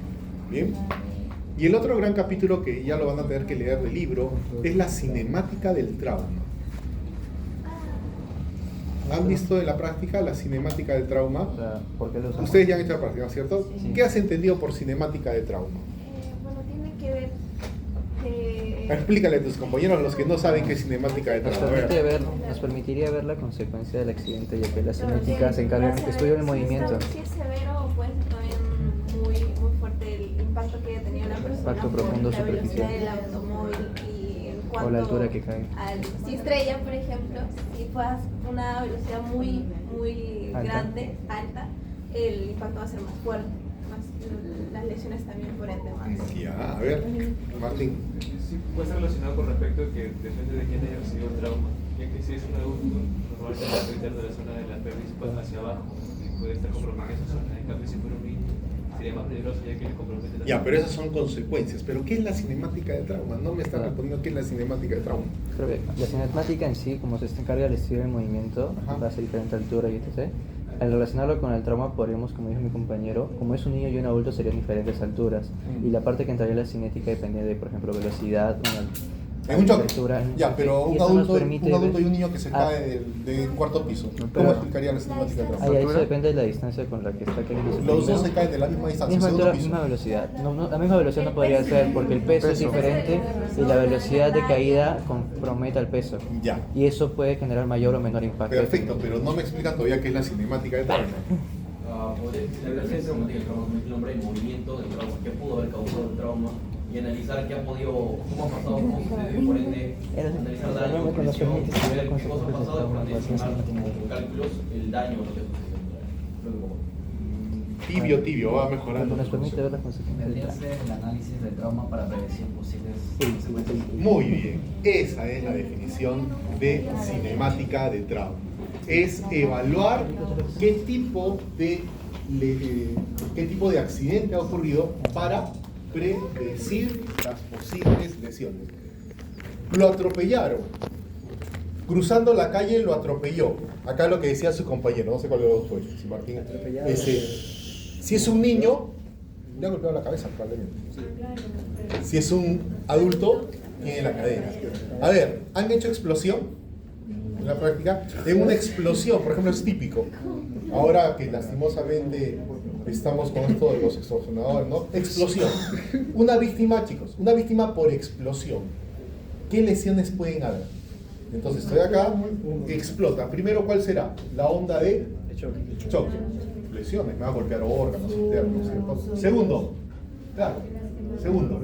¿Bien? Y el otro gran capítulo que ya lo van a tener que leer del libro es la cinemática del trauma. ¿Han visto en la práctica la cinemática del trauma? O sea, ¿por qué lo usamos? Ustedes ya han hecho la práctica, ¿cierto? Sí. ¿Qué has entendido por cinemática de trauma? Bueno, tiene que ver. Explícale a tus compañeros, los que no saben qué es cinemática de Nos trauma. A ver. permitiría ver la consecuencia del accidente, ya que la Claro, cinética se encarga del estudio del movimiento. Si es severo, puede ser también muy fuerte el impacto que haya tenido la persona. Impacto por profundo, la velocidad superficial. del automóvil y en cuanto O la altura que cae. si estrella, por ejemplo, si fue a una velocidad muy Alta. grande, alta, el impacto va a ser más fuerte. Las lesiones también por ende más. Ya, a ver, Martín. Sí, puede estar relacionado con respecto a que depende de quién haya recibido el trauma, ya que si es un adulto, normalmente va a afectar de la zona de la pelvis hacia abajo y puede estar comprometido esa zona. En cambio, si fuera un niño, sería más peligroso ya que le compromete la Ya, zona. pero esas son consecuencias. ¿Pero qué es la cinemática de trauma? No me están respondiendo qué es la cinemática de trauma. Creo que la cinemática en sí, como se encarga del estudio del movimiento, Ajá. va a ser diferente altura y etc. Al relacionarlo con el trauma, podríamos, como dijo mi compañero, como es un niño y un adulto serían diferentes alturas. Y la parte que entraría en la cinética depende de, por ejemplo, velocidad, En un choque. altura, en un Ya, choque. pero Y un eso nos adulto, permite un adulto ver- y un niño que se Ah. cae del cuarto piso. ¿Cómo Pero- explicaría la cinemática de trauma? Ahí eso depende de la distancia con la que está cayendo. Los dos se caen de la misma distancia, Misma segundo altura, piso. misma velocidad. La misma velocidad no podría ser porque el peso es diferente y la velocidad de caída compromete al peso. Ya. Y eso puede generar mayor o menor impacto. Perfecto, pero no me explican todavía qué es la cinemática de trauma. La cinemática del trauma es el nombre del movimiento del trauma, qué pudo haber causado el trauma y analizar qué ha podido, cómo ha pasado, cómo sucedió y por ende analizar daño, presión, ver qué cosas han pasado para estimar como cálculos el daño o lo que sucedió. Tibio, va mejorando. Nos permite ver las consecuencias del Debería trauma. ser el análisis del trauma para prevenir posibles consecuencias. Muy bien, esa es la definición de cinemática de trauma. Es evaluar qué tipo de accidente ha ocurrido para predecir las posibles lesiones. Lo atropellaron. Cruzando la calle lo atropelló. Acá lo que decía su compañero, no sé cuál de los dos fue, si Martín. Si es un niño, le ha golpeado la cabeza probablemente. Si es un adulto, tiene la cadera. A ver, ¿han hecho explosión en la práctica? En una explosión, por ejemplo, es típico. Ahora que lastimosamente estamos con esto de los extorsionadores, ¿no? Explosión. Una víctima, chicos, una víctima por explosión. ¿Qué lesiones pueden haber? Entonces estoy acá, explota. Primero, ¿cuál será? La onda de choque. Lesiones, me va a golpear órganos internos, ¿cierto? Segundo, claro, segundo.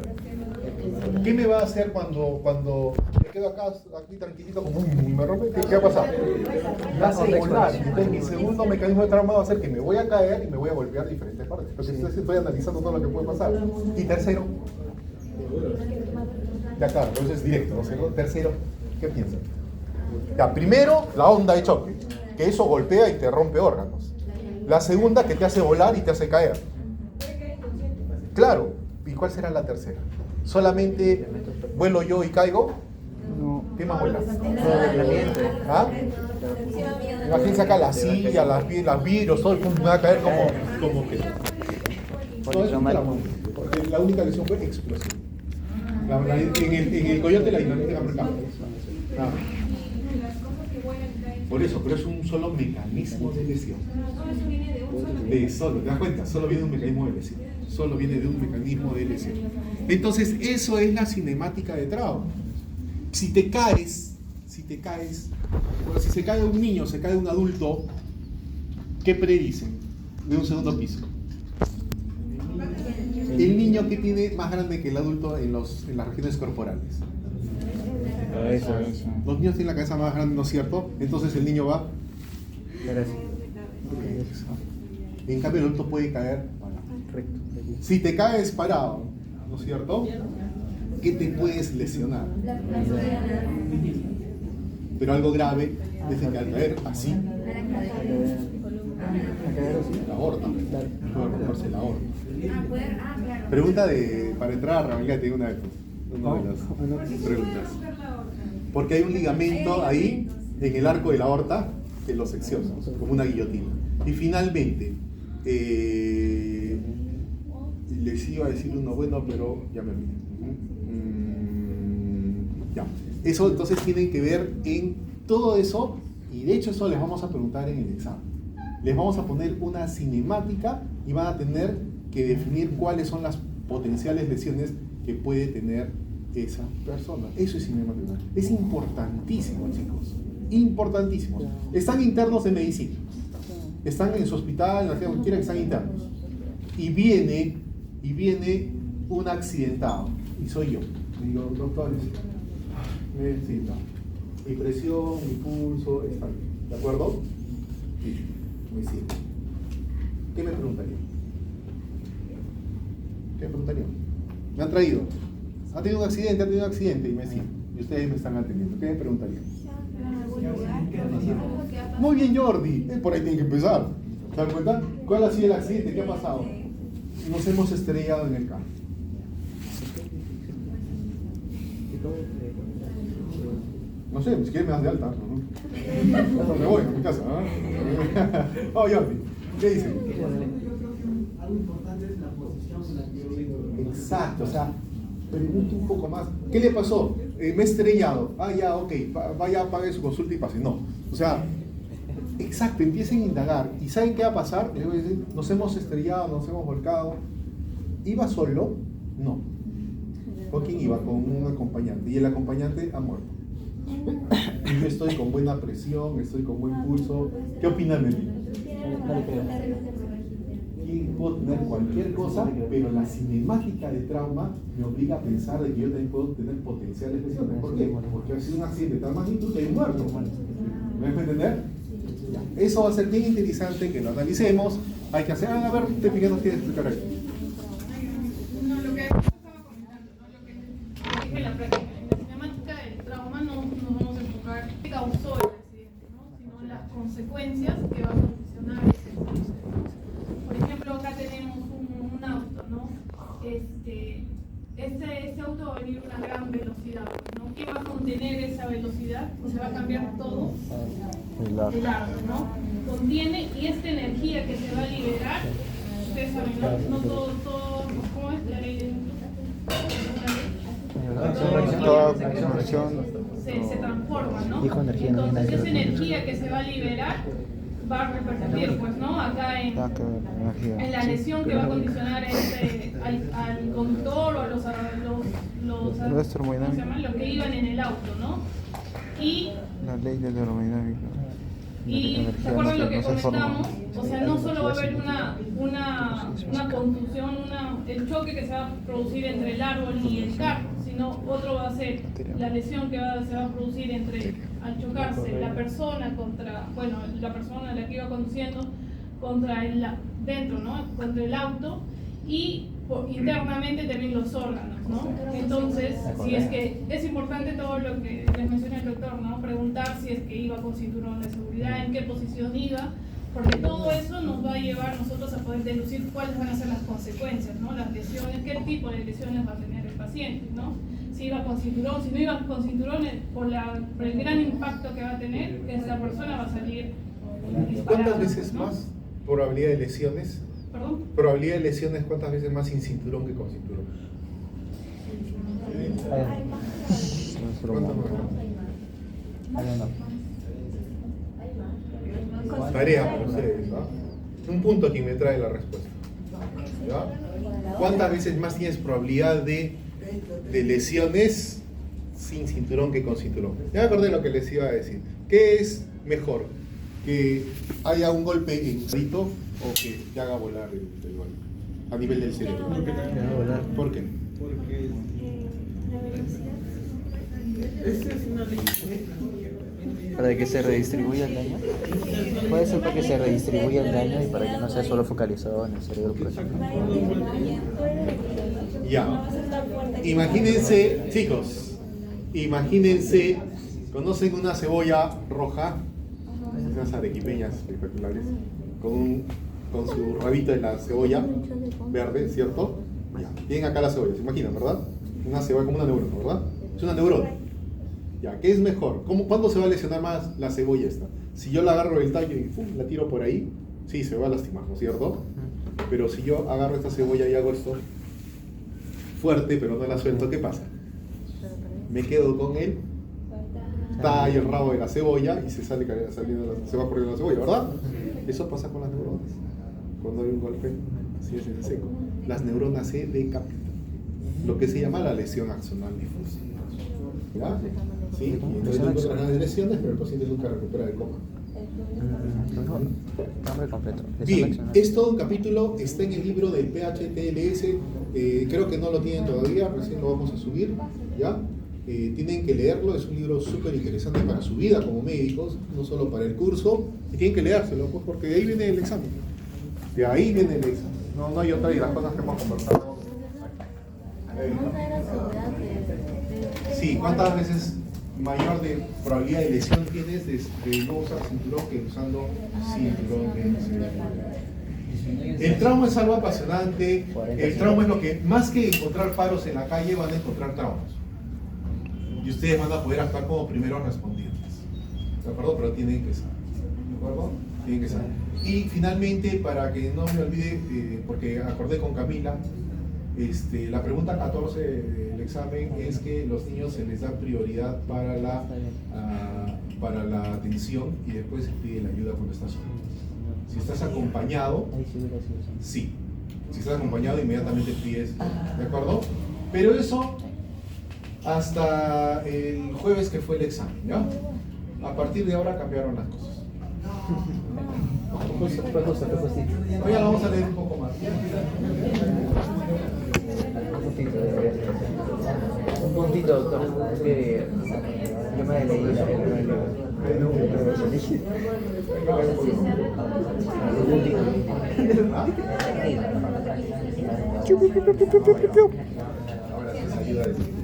¿Qué me va a hacer cuando me quedo acá, aquí tranquilito, como me rompe? ¿Qué va a pasar? Va a ser volar. Entonces, mi segundo mecanismo de trauma va a ser que me voy a caer y me voy a golpear diferentes partes. Entonces, estoy analizando todo lo que puede pasar. Y tercero, ya claro, entonces es directo, ¿no? Tercero, ¿qué piensan? Ya, primero, la onda de choque, que eso golpea y te rompe órganos. La segunda, que te hace volar y te hace caer. Claro, ¿y cuál será la tercera? ¿Solamente vuelo yo y caigo? ¿Qué más vuela? ¿Ah? Imagínense acá la silla, las vidrios, todo el mundo me va a caer como que... No, es un trauma, porque la única lesión fue explosión. En el coyote la dinámica marcada. Nada. Por eso, pero es un solo mecanismo de lesión. ¿Te das cuenta? Solo viene de un mecanismo de lesión. Solo viene de un mecanismo de lesión. Entonces, eso es la cinemática de trauma. Si te caes, bueno, si se cae un niño, se cae un adulto, ¿qué predicen de un segundo piso? El niño que tiene más grande que el adulto en las regiones corporales. Los niños tienen la cabeza más grande, ¿no es cierto? Entonces el niño va. En cambio el adulto puede caer. Si te caes parado, ¿no es cierto? ¿Qué te puedes lesionar? Pero algo grave es que al caer así, la aorta, puede romperse la aorta. Pregunta para entrar a Ramírez, te digo una vez. una de las preguntas. Porque hay un ligamento ahí en el arco de la aorta que lo secciona, como una guillotina. Y finalmente, les iba a decir uno bueno, pero ya me olvidé. Ya. Eso entonces tienen que ver en todo eso, y de hecho eso les vamos a preguntar en el examen. Les vamos a poner una cinemática y van a tener que definir cuáles son las potenciales lesiones que puede tener esa persona. Eso es cinemática. Es importantísimo, chicos. Importantísimo. Están internos en medicina. Están en su hospital, en la que quiera que están internos. Y viene un accidentado. Y soy yo. Y digo, doctores, necesito. Mi presión, mi pulso, está bien. ¿De acuerdo? Sí, me siento. ¿Qué me preguntaría? ¿Qué me preguntaría? Me han traído. Ha tenido un accidente y me siento. Y ustedes me están atendiendo. ¿Qué me preguntarían? Muy bien, Jordi. Por ahí tienen que empezar. ¿Se dan cuenta? ¿Cuál ha sido el accidente? ¿Qué ha pasado? Nos hemos estrellado en el carro. No sé, si quieres me das de alta. ¿No? Me voy a mi casa. Oh, Jordi, ¿qué dice? Algo importante es la posición en la que yo digo. Exacto, o sea, pregunto un poco más. ¿Qué le pasó? Me he estrellado. Ah, ya, ok, vaya, pague su consulta y pase. No, o sea, exacto, empiecen a indagar. ¿Y saben qué va a pasar? Les voy a decir, nos hemos estrellado, nos hemos volcado. ¿Iba solo? No. ¿Con quién iba? Con un acompañante. Y el acompañante ha muerto. Y yo estoy con buena presión, estoy con buen pulso. ¿Qué opinan de mí? Puedo tener cualquier cosa, pero la cinemática de trauma me obliga a pensar de que yo también puedo tener potenciales lesiones. ¿Por qué? Porque ha sido un accidente de tal magnitud que hay un muerto. ¿Me dejo entender? Ya. Eso va a ser bien interesante que lo analicemos. Hay que hacer, a ver, te Miguel nos quiere explicar aquí. No, lo que estaba comentando, ¿no? Lo que dije en la práctica, en la cinemática del trauma no nos vamos a enfocar qué causó el accidente, ¿no? Sino las consecuencias que va a condicionar ese accidente. Por ejemplo, acá tenemos un auto, ¿no? Este auto va a venir a una gran velocidad, ¿no? ¿Qué va a contener esa velocidad? Pues se va a cambiar todo el arco, ¿no? Contiene, y esta energía que se va a liberar, ustedes saben, no todo, ¿cómo es la ley de se transforma, ¿no? Entonces esa energía que se va a liberar va a repercutir, pues, ¿no? Acá en la lesión que va a condicionar al conductor o a los ¿cómo se llaman? Los que iban en el auto, ¿no? Y la ley de termodinámica. Y ¿se acuerdan lo que comentamos? O sea, no solo va a haber una contusión, el choque que se va a producir entre el árbol y el carro, sino otro va a ser la lesión que se va a producir al chocarse la persona contra, bueno, la persona a la que iba conduciendo contra dentro, ¿no? Contra el auto y internamente también los órganos, ¿no? Entonces, si es que es importante todo lo que les mencioné el doctor, ¿no? Preguntar si es que iba con cinturón de seguridad, en qué posición iba, porque todo eso nos va a llevar nosotros a poder deducir cuáles van a ser las consecuencias, ¿no? Las lesiones, qué tipo de lesiones va a tener el paciente, ¿no? Si iba con cinturón, si no iba con cinturón, por el gran impacto que va a tener, esa persona va a salir disparada. ¿Cuántas veces más probabilidad de lesiones? ¿Perdón? Probabilidad de lesiones, ¿cuántas veces más sin cinturón que con cinturón? ¿Cuántas más? Tarea para ustedes, ¿no? Un punto aquí me trae la respuesta. ¿Ya? ¿Cuántas veces más tienes probabilidad de lesiones sin cinturón que con cinturón? Ya me acordé lo que les iba a decir. ¿Qué es mejor? ¿Que haya un golpe en el grito o que te haga volar el golpe a nivel del cerebro? ¿Por qué? Porque esa es una ley. Para que se redistribuya el daño. Puede ser para que se redistribuya el daño y para que no sea solo focalizado en el cerebro, por ejemplo. Ya. Imagínense, chicos, conocen una cebolla roja, unas arequipeñas espectaculares, con su rabito de la cebolla verde, ¿cierto? Ya. Tienen acá la cebolla, ¿se imaginan, verdad? Una cebolla como una neurona, ¿verdad? Es una neurona. Ya, ¿qué es mejor? ¿Cuándo se va a lesionar más la cebolla esta? Si yo la agarro del tallo y ¡pum!, la tiro por ahí, sí, se va a lastimar, ¿no es cierto? Pero si yo agarro esta cebolla y hago esto fuerte, pero no la suelto, ¿qué pasa? Me quedo con el tallo, el rabo de la cebolla y se va corriendo la cebolla, ¿verdad? Eso pasa con las neuronas. Cuando hay un golpe, así es en seco, las neuronas se decapitan. Lo que se llama la lesión axonal difusa. ¿Ya? Sí, y entonces no encuentran grandes lesiones, pero el paciente nunca recupera del coma. Nombre completo. Bien, es todo un capítulo, está en el libro del PHTLS, creo que no lo tienen todavía, recién lo vamos a subir, ¿ya? Tienen que leerlo, es un libro súper interesante para su vida como médicos, no solo para el curso, y tienen que leérselo, pues, porque de ahí viene el examen. De ahí viene el examen. No hay otra de las cosas que hemos conversado. Sí, ¿cuántas veces mayor de probabilidad de lesión tienes de no usar cinturón que usando cinturón de seguridad? El trauma es algo apasionante. El trauma es lo que, más que encontrar paros en la calle, van a encontrar traumas. Y ustedes van a poder actuar como primeros respondientes. ¿De acuerdo? Pero tienen que saber. ¿De acuerdo? Tienen que saber. Y finalmente, para que no me olvide, porque acordé con Camila, la pregunta 14 del examen es que los niños se les da prioridad para la atención y después se pide la ayuda cuando estás solo. Si estás acompañado, sí. Si estás acompañado, inmediatamente pides, ¿de acuerdo? Pero eso hasta el jueves que fue el examen, ¿ya? A partir de ahora cambiaron las cosas. Hoy ya lo vamos a leer un poco más. Un puntito, doctor, que yo me leí la Ahora sí se ayuda a decir.